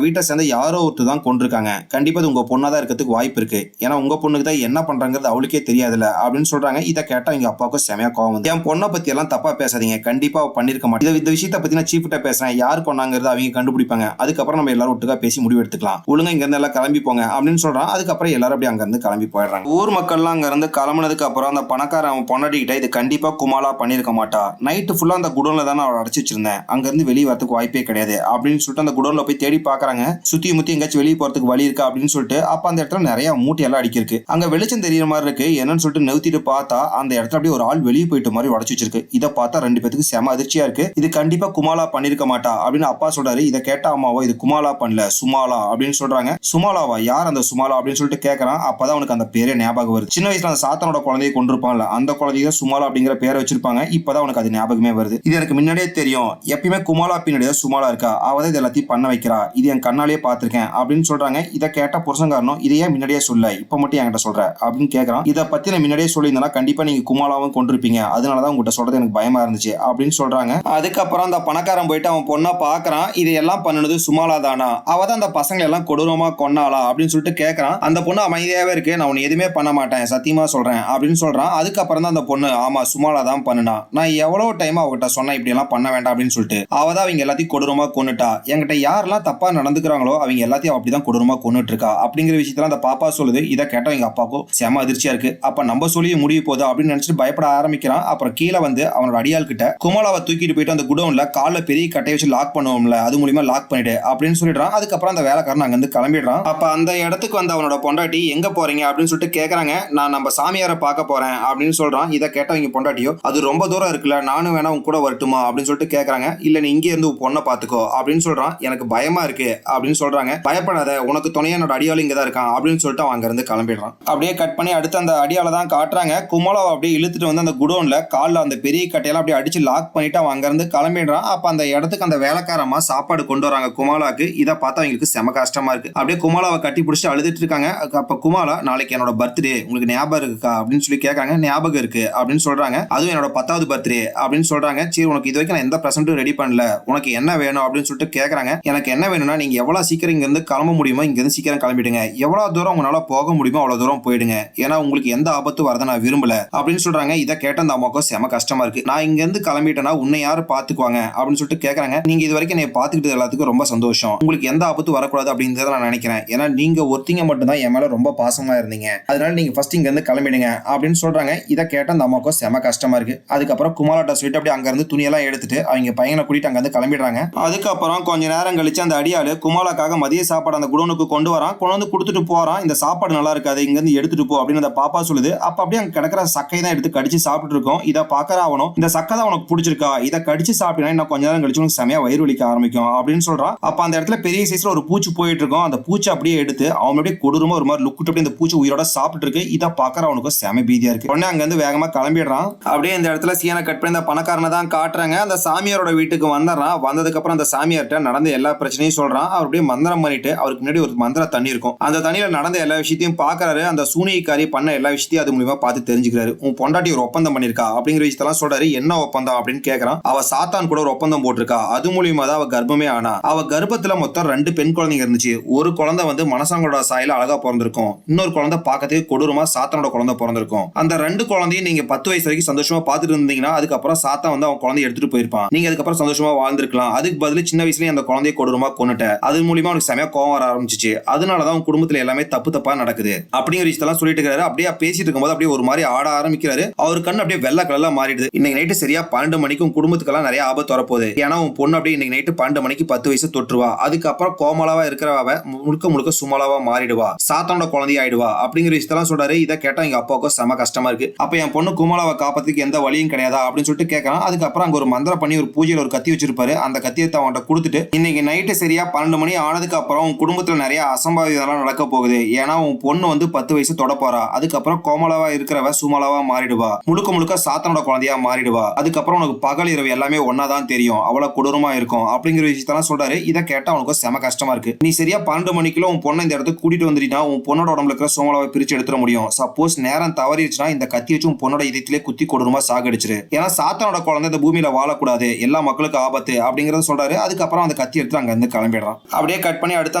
வீட்டை சேர்ந்த யாரோ ஒருத்தர் தான் கொண்டிருக்காங்க. கண்டிப்பா அது உங்க பொண்ணா தான் இருக்கிறதுக்கு வாய்ப்பு இருக்கு. ஏன்னா உங்க பொண்ணுக்கு தான் என்ன பண்றாங்கிறது அவளுக்கே தெரியாதுல்ல அப்படின்னு சொல்றாங்க. இதை கேட்டா எங்க அப்பாவுக்கும் செமையா கோவம் வந்து, என் பொண்ணை பத்தி எல்லாம் தப்பா பேசாதீங்க, கண்டிப்பா பண்ணிருக்க மாட்டேன். இந்த விஷயத்தை பத்தி நான் சீஃப்ட்ட பேசுறேன், யார் கொன்னாங்கிறது அவங்க கண்டுபிடிப்பாங்க. அதுக்கப்புறம் நம்ம எல்லாரும் ஒட்டுக்கா பேசி முடிவு எடுத்துக்கலாம். ஒழுங்கா இங்க இருந்து எல்லாம் கிளம்பி போங்க அப்படின்னு சொல்றான். அதுக்கப்புறம் எல்லாரும் அப்படி அங்க இருந்து கிளம்பி போயிடுறாங்க. ஊர் மக்கள்லாம் அங்க இருந்து கிளம்புனதுக்கு அப்புறம் அந்த பணக்காரன் அவன் பொண்ணாடிக்கிட்ட இது கண்டிப்பா குமாலா பண்ணிருக்க மாட்டா, நைட்டு ஃபுல்லா அந்த குடோன்ல தான் அவளை அடைச்சு வச்சிருந்தேன், அங்க இருந்து வெளியே வரதுக்கு வாய்ப்பே கிடையாது அப்படின்னு சொல்லிட்டு அந்த குடோன்ல போய் தேடி பாக்குறாங்க. சுத்தி முத்தி எங்கேயாச்சும் வெளியே போறதுக்கு வழி இருக்கா அப்படின்னு சொல்லிட்டு அப்ப அந்த இடத்துல நிறைய மூட்டையெல்லாம் அடிக்கிருக்கு. அங்க வெளிச்சம் தெரியற மாதிரி இருக்கு. என்னன்னு சொல்லிட்டு நிறுத்திட்டு பார்த்தா அந்த இடத்துல அப்படியே ஒரு ஆள் வெளியே போயிட்டு மாதிரி உடச்சு வச்சிருக்கு. இதை பார்த்தா 2 பேருக்கு செம அதிர்ச்சியா இருக்கு. இது கண்டிப்பா குமாலா பண்ணிருக்க மாட்டா அப்படின்னு அப்பா சொல்றாரு. இதை கேட்ட அம்மாவோ இது குமாலா பண்ணல சுமாலா அப்படின்னு சொல்றாங்க. சுமாலாவா, யார் அந்த சுமாலா அப்படின்னு சொல்லிட்டு கேட்கறான். அப்பதான் அவனுக்கு அந்த பேரே ஞாபகம் வருது. சின்ன வயசுல அந்த சாத்தனோட குழந்தையை கொண்டிருப்பாங்கல்ல, அந்த குழந்தைய சுமாலா அப்படிங்கிற பேரை வச்சிருப்பாங்க. இப்பதான் அவனுக்கு அது ஞாபகமே வருது. இது எனக்கு முன்னாடியே தெரியும், எப்பயுமே குமாலா பின்னாடியே சுமாலா இருக்கா, அவதான் இது எல்லாத்தையும் பண்ண வைக்கிறா, இது என் கண்ணாலேயே பார்த்திருக்கேன் அப்படின்னு சொல்றாங்க. இதை கேட்ட புருஷங்காரனும் இதையே முன்னாடியே சொல்ல, இப்ப மட்டும் என்கிட்ட சொல்ற அப்படின்னு கேட்கறான். இதை பத்தி நான் முன்னாடியே சொல்லியிருந்தா கண்டிப்பா நீங்க குமாலாவும் கொண்டிருப்பீங்க, அதனாலதான் உங்ககிட்ட சொல்றது எனக்கு பயமா இருந்துச்சு அப்படின்னு சொல்றாங்க. அதுக்கப்புறம் அந்த பணக்காரன் போயிட்டு அவன் பொண்ணா பாக்குறான். இதையெல்லாம் பண்ணுனது சுமாலா தானா, அவதான் அந்த பசங்களை எல்லாம் கொடூரமா கொன்னாளா அப்படின்னு சொல்லிட்டு கேட்கறான். அந்த பொண்ணு அமைதியாவே இருக்கு. நான் உன்னை எதுவுமே பண்ண மாட்டேன், சத்தியமா சொல்றேன் அப்படின்னு சொல்றான். அதுக்கப்புறம் தான் அந்த பொண்ணு ஆமா சுமாலா தான் பண்ணுனா, நான் எவ்வளவு டைம் அவகிட்ட சொன்னேன் இப்படி எல்லாம் பண்ண வேண்டாம் அப்படின்னு சொல்லிட்டு, அவதான் அவங்க எல்லாத்தையும் கொடூரமா கொன்னுட்டா. என்கிட்ட யாரெல்லாம் தப்பா நடந்துக்கிறாங்களோ அவங்க எல்லாத்தையும் அப்படிதான் கொடூரமா கொன்னுட்டு இருக்கா அப்படிங்கிற விஷயத்துல அந்த பாப்பா சொல்லுது. இதை கேட்ட எங்க அப்பாவுக்கும் செம அதிர்ச்சியா இருக்கு. அப்ப நம்ம சொல்லி முடிய போகுது அப்படின்னு நினைச்சிட்டு பயப்பட ஆரம்பிக்கிறான். அப்புறம் கீழே வந்து அவனோட அடியாள் கிட்ட குமாலாவை தூக்கிட்டு போயிட்டு அந்த குடோன்ல கால்ல பெரிய கட்டையை வச்சு லாக் பண்ணுவோம்ல, அது மூலியமா லாக் பண்ணிடு அப்படின்னு சொல்லிடுறான். அதுக்கப்புறம் அந்த வேலைக்காரன் அங்க இருந்து கிளம்பிடுறான். அப்ப அந்த இடத்துக்கு வந்து அவனோட பொண்டாட்டி எங்க போறீங்க அப்படின்னு சொல்லிட்டு கேக்குறாங்க. நான் நம்ம சாமியாரை பார்க்க போறேன் அப்படின்னு சொல்றான். இதை கேட்டவங்க பொண்டாட்டியோ அது ரொம்ப தூரம் இருக்குல்ல, நானும் வேணா உன் கூட வரட்டுமா அப்படின்னு சொல்லிட்டு கேக்குறாங்க. இல்ல நீ இங்கே இருந்து பொண்ணை பாத்துக்கோ அப்படின்னு சொல்றான். எனக்கு பயமா இருக்கு அப்படின்னு சொல்றாங்க. பயப்படாத, உனக்கு துணையா என்னோட அடியாள் இங்க தான் இருக்கான் அப்படின்னு சொல்லிட்டு அவன் அங்க இருந்து கிளம்பிடுறான். அப்படியே கட் பண்ணி அடுத்து அந்த அடியால தான் காட்டுறாங்க. குமாலாவை அப்படியே இழுத்துட்டு வந்து அந்த குடோன்ல கால்ல அந்த பெரிய கட்டையெல்லாம் அப்படியே அடிச்சு லாக் பண்ணிட்டு அவன் அங்க இருந்து கிளம்பிடுறான். அப்ப அந்த இடத்துக்கு அந்த வேலைக்காரமா சாப்பாடு கொண்டு வராங்க குமாலாக்கு. இதை பார்த்தா அவங்களுக்கு செம கஷ்டமா இருக்கு. அப்படியே குமாலாவை கட்டி பிடிச்சி அழுதுட்டு இருக்காங்க. அப்ப குமாலா நாளைக்கு என்னோட பர்த்டே, உங்களுக்கு ஞாபகம் இருக்கா அப்படின்னு சொல்லி கேட்காங்க. ஞாபகம் இருக்கு அப்படின்னு சொல்றாங்க. அதுவும் என்னோட 10வது பர்த்டே அப்படின்னு சொல்றாங்க. சரி உனக்கு இது வரைக்கும் நான் எந்த பிரசன்ட்டும் ரெடி பண்ணல, உனக்கு என்ன வேணும் அப்படின்னு சொல்லிட்டு கேட்கறாங்க. எனக்கு என்ன வேணும்னா நீங்க எவ்வளவு சீக்கிரம் இங்க இருந்து கிளம்ப முடியுமோ இங்க இருந்து சீக்கிரம் கிளம்பிடுங்க, எவ்வளவு தூரம் உங்களால போக முடியுமோ அவ்வளவு தூரம் போயிடுங்க, ஏன்னா உங்களுக்கு எந்த ஆபத்து வரத நான் விரும்பல அப்படின்னு சொல்றாங்க. இதை கேட்ட அந்த அம்மாவுக்கும் செம கஷ்டமா இருக்கு. நான் இங்க இருந்து கிளம்பிட்டேன்னா உன்னை யாரு பாத்துக்குவாங்க அப்படின்னு சொல்லிட்டு கேட்கறாங்க. நீங்க இது வரைக்கும் என்னை பாத்துக்கிட்டு எல்லாத்துக்கும் ரொம்ப சந்தோஷம், உங்களுக்கு எந்த ஆபத்து வரக்கூடாது அப்படின்றத நான் நினைக்கிறேன், ஏன்னா நீங்க ஒருத்திங்க மட்டும் தான் என் மேல ரொம்ப பாசமா இருந்தீங்க, அதனால நீங்க நீங்க ஃபர்ஸ்ட் இங்க இருந்து கிளம்பிடுங்க அப்படின்னு சொல்றாங்க. இதை கேட்ட அந்த அம்மாவுக்கும் செம கஷ்டமா இருக்கு. அதுக்கப்புறம் குமாலாட்ட சொல்லிட்டு அப்படியே அங்க இருந்து துணியெல்லாம் எடுத்துட்டு அவங்க பையனை கூட்டிட்டு அங்க இருந்து கிளம்பிடுறாங்க. அதுக்கப்புறம் கொஞ்ச நேரம் கழிச்சு அந்த அடியாளு குமாலாக்காக மதிய சாப்பாடு அந்த குடோனுக்கு கொண்டு வரான். கொண்டு வந்து கொடுத்துட்டு போறான். இந்த சாப்பாடு நல்லா இருக்காது, இங்க இருந்து எடுத்துட்டு போ அப்படின்னு அந்த பாப்பா சொல்லுது. அப்ப அப்படியே அங்க கிடக்கிற சக்கையை தான் எடுத்து கடிச்சு சாப்பிட்டு இருக்கோம். இதை பாக்குற அவனும் இந்த சக்கை தான் உனக்கு பிடிச்சிருக்கா, இதை கடிச்சு சாப்பிட்டா இன்னும் கொஞ்ச நேரம் கழிச்சு உனக்கு செமையா வயிறு வலிக்க ஆரம்பிக்கும் அப்படின்னு சொல்றான். அப்ப அந்த இடத்துல பெரிய சைஸ்ல ஒரு பூச்சி போயிட்டு இருக்கும். அந்த பூச்சி அப்படியே எடுத்து அவன் அப்படியே கொடூரமா ஒரு மாதிரி லுக்கிட்டு அப்படியே இந்த பூச்சி உயிரோட சாப்பிட்டு இருக்கு. இதை பாக்குற அவனுக்கு செம பீதியா இருக்கு. உடனே அங்க இருந்து வேகமா கிளம்பிடுறான். அப்படியே இந்த இடத்துல சீனை கட் பண்ணி இந்த பணக்காரனை தான் காட்டுறாங்க. அந்த சாமியாரோட வீட்டுக்கு வந்துடுறான். வந்ததுக்கு அப்புறம் அந்த சாமியார்ட்ட நடந்த எல்லா பிரச்சனையும் சொல்றான். அவர் அப்படியே மந்திரம் பண்ணிட்டு அவருக்கு முன்னாடி ஒரு மந்திர தண்ணி இருக்கும். அந்த தண்ணியில நடந்த எல்லா விஷயத்தையும் பாக்குறாரு. அந்த சூனியக்காரி பண்ண எல்லா விஷயத்தையும் அது மூலமா பார்த்து தெரிஞ்சுக்கிறாரு. உன் பொண்டாட்டி ஒரு ஒப்பந்தம் பண்ணிருக்கா அப்படிங்கிற விஷயத்தெல்லாம் சொல்றாரு. என்ன ஒப்பந்தம் அப்படின்னு கேட்கறான். அவ சாத்தான் கூட ஒரு ஒப்பந்தம் போட்டிருக்கா, அது மூலியமா தான் அவ கர்ப்பமே ஆனா. அவ கர்ப்பத்துல மொத்தம் 2 பெண் குழந்தைங்க இருந்துச்சு. ஒரு குழந்தை வந்து மனசாங்களோட சாயில அழகா பிறந்திருக்கும். இன்னொரு குழந்தை பார்க்கறதுக்கு கொடூரமா சாத்தானோட குழந்தை பிறந்திருக்கும். அந்த 2 குழந்தையும் நீங்க 10 வயசு வரைக்கும் சந்தோஷமா பார்த்துட்டு இருந்தீங்கன்னா அதுக்கப்புறம் சாத்தான் வந்து அவன் குழந்தைய எடுத்துட்டு போயிருப்பான். நீங்க அதுக்கப்புறம் சந்தோஷமா வாழ்ந்திருக்கலாம். அதுக்கு பதில் சின்ன வயசுலயே அந்த குழந்தைய கொடூரமா கொன்னுட்ட. அது மூலியமா அவனுக்கு செமையா கோவம் வர ஆரம்பிச்சிச்சு. அதனாலதான் உன் குடும்பத்துல எல்லாமே தப்பா நடக்குது அப்படிங்கிற விஷயத்தெல்லாம் சொல்லிட்டு இருக்காரு. அப்படியே பேசிட்டு இருக்கும்போது அப்படியே ஒரு மாதிரி ஆட ஆரம்பிக்கிறாரு. அவர் கண்ணு அப்படியே வெள்ளை கலர்ல மாறிடுது. இன்னைக்கு நைட்டு சரியா 12 மணிக்கு உன் குடும்பத்துக்கெல்லாம் நிறைய ஆபத்து வரப்போகுது. ஏன்னா உன் பொண்ணு அப்படியே இன்னைக்கு நைட்டு 12 மணிக்கு 10 வயசு தொற்றுவா. அதுக்கப்புறம் கோமலாவா இருக்கிறவ முழுக்க சுமலாவா மாறிடுவா, சாத்தானோட குழந்தைய ஆயிடுவா அப்படிங்கிற விஷயத்தெல்லாம் சொல்றாரு. இதை கேட்டா எங்க அப்பாவுக்கும் செம கஷ்டமா இருக்கு. அப்ப என் பொண்ணு குமலாவை காப்பதுக்கு எந்த வழியும் கிடையாதா அப்படின்னு சொல்லிட்டு கேட்கறான். அதுக்கப்புறம் அங்க ஒரு மந்திரம் பண்ணி ஒரு பூஜையில ஒரு கத்தி வச்சிருப்பாரு. அந்த கத்தியை அவன்கிட்ட கொடுத்துட்டு இன்னைக்கு நைட்டு சரியா 12 மணி ஆனதுக்கு அப்புறம் உன் குடும்பத்துல நிறைய அசம்பாவிதம் நடக்க போகுது. ஏன்னா உன் பொண்ணு வந்து 10 வயசு தொட போறா. அதுக்கப்புறம் கோமலாவா இருக்கிறவ சுமலாவா மாறிடுவா, முழுக்க சாத்தானோட குழந்தையா மாறிடுவா. அதுக்கப்புறம் உனக்கு பகல் இரவு எல்லாமே ஒன்னாதான் தெரியும், அவ்வளவு கொடூரமா இருக்கும் அப்படிங்கிற விஷயத்தான் சொல்றாரு. இதை கேட்டா அவனுக்கு செம கஷ்டமா இருக்கு. நீ சரியா 12 மணிக்குள்ள உன் பொண்ணை இந்த இடத்துக்கு கூட்டிட்டு வந்துட்டா உன் பொண்ணோட உடம்புல இருக்கிற சோமலாவை பிரிச்சு எடுத்துட முடியும். சப்போஸ் நேரம் தவறிடுச்சுன்னா இந்த கத்தி வச்சு உன் பொண்ணோட இதயத்திலே குத்தி கொடூரமா சாகடிச்சிரு. ஏன்னா சாத்தானோட குழந்தை இந்த பூமியில வாழக்கூடாது, எல்லா மக்களுக்கு ஆபத்து அப்படிங்கறத சொல்றாரு. அதுக்கப்புறம் அந்த கத்தி எடுத்து அங்க இருந்து கிளம்பிடுறான். அப்படியே கட் பண்ணி அடுத்து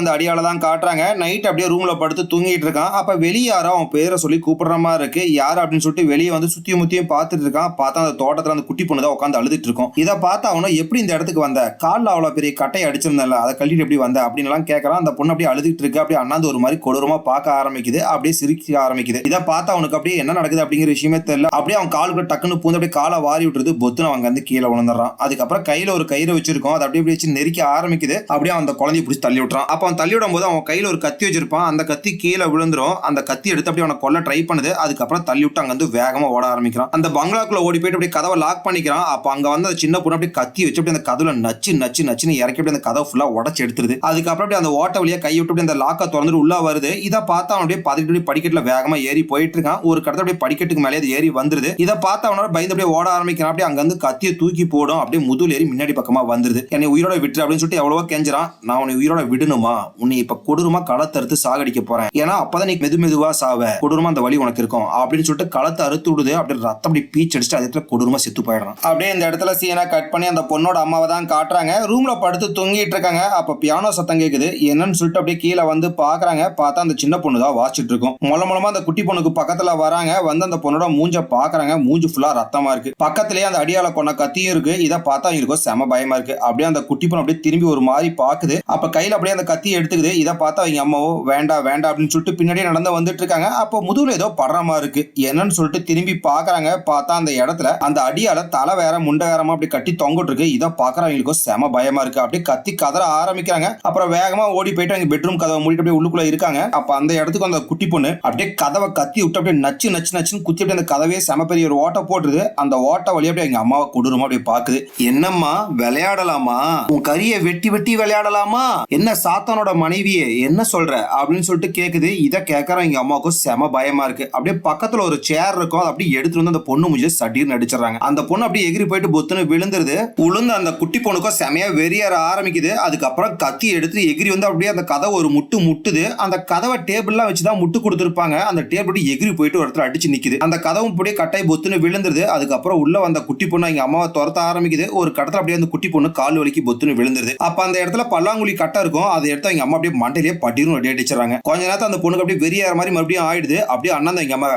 அந்த அடியால தான் காட்டுறாங்க. நைட் அப்படியே ரூம்ல படுத்து தூங்கிட்டு இருக்கான். அப்ப வெளியே யாரோ அவன் பேரை சொல்லி கூப்பிடுற மாதிரி இருக்கு. யாரு அப்படின்னு சொல்லிட்டு வெளியே வந்து சுத்தியும் முத்தியும் பார்த்துட்டு இருக்கான். பார்த்தா அந்த தோட்டத்துல அந்த குட்டி பொண்ணு தான் உட்காந்து அழுதுட்டு இருக்கும். இதை பார்த்தா அவனை எப்படி இந்த இடத்துக்கு வந்த, காலில் அவ்வளவு பெரிய கட்டையை அடிச்சிருந்தல அதை கழட்டிட்டு எப்படி வந்த அப்படின்னு எல்லாம் கேட்கறான். அந்த பொண்ணு அப்படியே அழுதுட்டு இருக்கு. அப்படியே அண்ணாந்து ஒரு மாதிரி கொடூரமா பார்க்க ஆரம்பிக்குது. அப்படியே சிரிக்க ஆரம்பிக்குது. இதை பார்த்தா அவனுக்கு அப்படியே என்ன நடக்குது அப்படிங்கிற விஷயமே தெரியல. அப்படியே அவன் காலுக்குள்ள டக்குன்னு பூந்து அப்படியே காலை வாரி விட்டுறது. பொத்துன்னு அவங்க வந்து கீழே விழுந்துடுறான். அதுக்கப்புறம் கையில ஒரு கயிறு வச்சிருக்கோம். அதை அப்படியே வச்சு நெரிக்க ஆரம்பிக்குது. அப்படியே அந்த குழந்தைய பிடிச்சி தள்ளி விட்டுறான். அப்ப அவன் தள்ளி விடும் போது அவன் கையில ஒரு கத்தி வச்சிருப்பான். அந்த கத்தி கீழே விழுந்துரும். அந்த கத்தி எடுத்து அப்படியே அவனை கொல்ல ட்ரை பண்ணுது. அதுக்கப்புறம் தள்ளி விட்டு அங்க வந்து வேகமா ஓட ஆரம்பிக்கிறான். அந்த பங்களாக்குள்ள ஓடி போயிட்டு அப்படியே கதவை லாக் பண்ணிக்கிறான். அப்ப அங்க வந்து அந்த சின்ன பொண்ணு அப்படியே கத்தி வச்சு அப்படியே அந்த கதவுல நச்சுன்னு இறக்கி அப்படியே அந்த கதவை ஃபுல்லா உடச்சு எடுத்துருது. அதுக்கப்புறம் அப்படியே அந்த ஓட்ட வழியா கை விட்டு அப்படியே அந்த லாக்கை திறந்துட்டு உள்ள வருது. இதை பார்த்தா அவன் அப்படியே பதிட்டு படிக்கட்டுல வேகமா ஏறி போயிட்டு இருக்கான். ஒரு கடத்த அப்படியே படிக்கட்டுக்கு மேலே ஏறி வந்துருது. இதை பார்த்து அவனோட பயந்து அப்படியே ஓட ஆரம்பிக்கிறான். அப்படியே அங்க வந்து கத்தியை தூக்கி போடும். அப்படியே முதுல் ஏறி முன்னாடி பக்கமா வந்துருது. என்னை உயிரோட விட்டு அப்படின்னு சொல்லிட்டு எவ்வளவோ கெஞ்சுறான். நான் உன்னை உயிரோட விடணுமா, உன்னை இப்ப கொடூரமா களத்தை அறுத்து சாகடிக்க போறேன். ஏன்னா அப்பதான் நீ மெதுவா சாவ, கொடூரமா அந்த வலி உனக்கு இருக்கும் அப்படின்னு சொல்லிட்டு களத்தை அறுத்து விடுது. அப்படியே ரத்தம் அப்படி பீச் அடிச்சுட்டு அதே கொடூரமா செத்து போயிடுறான். அப்படியே இந்த இடத்துல சீனா கட் பண்ணி அந்த பொண்ணோட அம்மாவை தான் காட்டுறாங்க. ரூம்ல படுத்து தூங்கிட்டு இருக்காங்க. அப்ப பியானோ சத்தம் கேக்குது. என்னன்னு சொல்லிட்டு அப்படியே கீழே வந்து பாக்குறாங்க. பார்த்தா அந்த சின்ன பொண்ணு தான் வாசிச்சுட்டு இருக்கும். மூலமா அந்த குட்டி பொண்ணுக்கு பக்கத்துல வராங்க. வந்து அந்த பொண்ணோட மூஞ்ச பாக்குறாங்க. மூஞ்சு ஃபுல்லா ரத்தமா இருக்கு. பக்கத்திலேயே அந்த அடியால கொண்ட கத்தியும் இருக்கு. இதை பார்த்தா அவங்களுக்கு செம பயமா இருக்கு. அப்படியே அந்த குட்டி பொண்ணு அப்படியே திரும்பி ஒரு மாதிரி பாக்குது. அப்ப கையில அப்படியே அந்த கத்தியை எடுத்துக்குது. இதை பார்த்தா அவங்க அம்மாவோ வேண்டாம் அப்படின்னு சொல்லிட்டு பின்னாடியே நடந்து வந்துட்டு இருக்காங்க. அப்போ முதுகுல ஏதோ படுற மாதிரி இருக்கு. என்னன்னு சொல்லிட்டு திரும்பி பாக்குறாங்க. பார்த்தா அந்த இடத்துல அந்த அடியால தலை வேற முண்டை வேறமா அப்படி கட்டி தொங்கிட்டு இருக்கு. இதை பாக்குறவங்களுக்கு செம பயமா இருக்கு. அப்படியே கத்தி கதற ஆரம்பிக்கிறாங்க. அப்புறம் வேகமா ஓடி போயிட்டு அவங்க பெட்ரூம் கதவை மூடிட்டு அப்படியே உள்ளுக்குள்ள இருக்காங்க. அப்ப அந்த இடத்துக்கு அந்த குட்டி பொண்ணு அப்படியே கதவை கத்தி விட்டு அப்படியே நச்சுன்னு குத்தி அப்படியே அந்த கதவே செம பெரிய ஒரு ஓட்ட போட்டுருது. அந்த ஓட்ட வழியா அப்படியே எங்க அம்மாவை கொடூரமா அப்படியே பாக்குது. என்னம்மா விளையாடலாமா, உன் கறியை வெட்டி விளையாடலாமா, என்ன சாத்தானோட மனைவியே என்ன சொல்ற அப்படின்னு சொல்லிட்டு கேக்குது. இதை கேட்கற எங்க அம்மாவுக்கும் செம பயமா இருக்கு. அப்படியே பக்கத்துல ஒரு சேர் இருக்கும். அதை அப்படியே எடுத்துட்டு வந்து அந்த பொண்ணு முடிஞ்சு சடீர்னு அடிச்சிடறாங்க. அந்த பொண்ணு அப்படியே எகிரி போயிட்டு பொத்துன்னு விழுந்துருது. உளுந்து அந்த குட்டி பொண்ணுக்கும் செமையா வெறியற ஆரம்பிக்குது. அதுக்கப்புறம் கத்தி எடுத்து எகிரி வந்து அப்படியே அந்த கதவை ஒரு முட்டுது. அந்த கதவை டேபிள்லாம் வச்சுதான் முட்டு கொடுத்துருப்பாங்க. அந்த டேபிள் எகிரி போயிட்டு ஒரு இடத்துல அடிச்சு நிக்குது. அந்த கதவும் அப்படியே கட்டாய் பொத்துன்னு விழுந்துருது. அதுக்கப்புறம் உள்ள வந்த குட்டி பொண்ணு எங்க அம்மாவை துரத்த ஆரம்பிக்குது. ஒரு கடத்துல அப்படியே அந்த குட்டி பொண்ணு கால் வலிக்கு பொத்துன்னு விழுந்துருது. அப்ப அந்த இடத்துல பல்லாங்குழி கட்டை இருக்கும். அதை எடுத்து எங்க அம்மா அப்படியே மண்டையிலேயே பட்டிரும் அடி அடிச்சிடறாங்க. கொஞ்ச நேரத்துல அந்த பொண்ணுக்கு அப்படியே வெறியாற மாதிரி மறுபடியும் ஆயிடுது. அப்படியே அண்ணன் எங்க அம்மா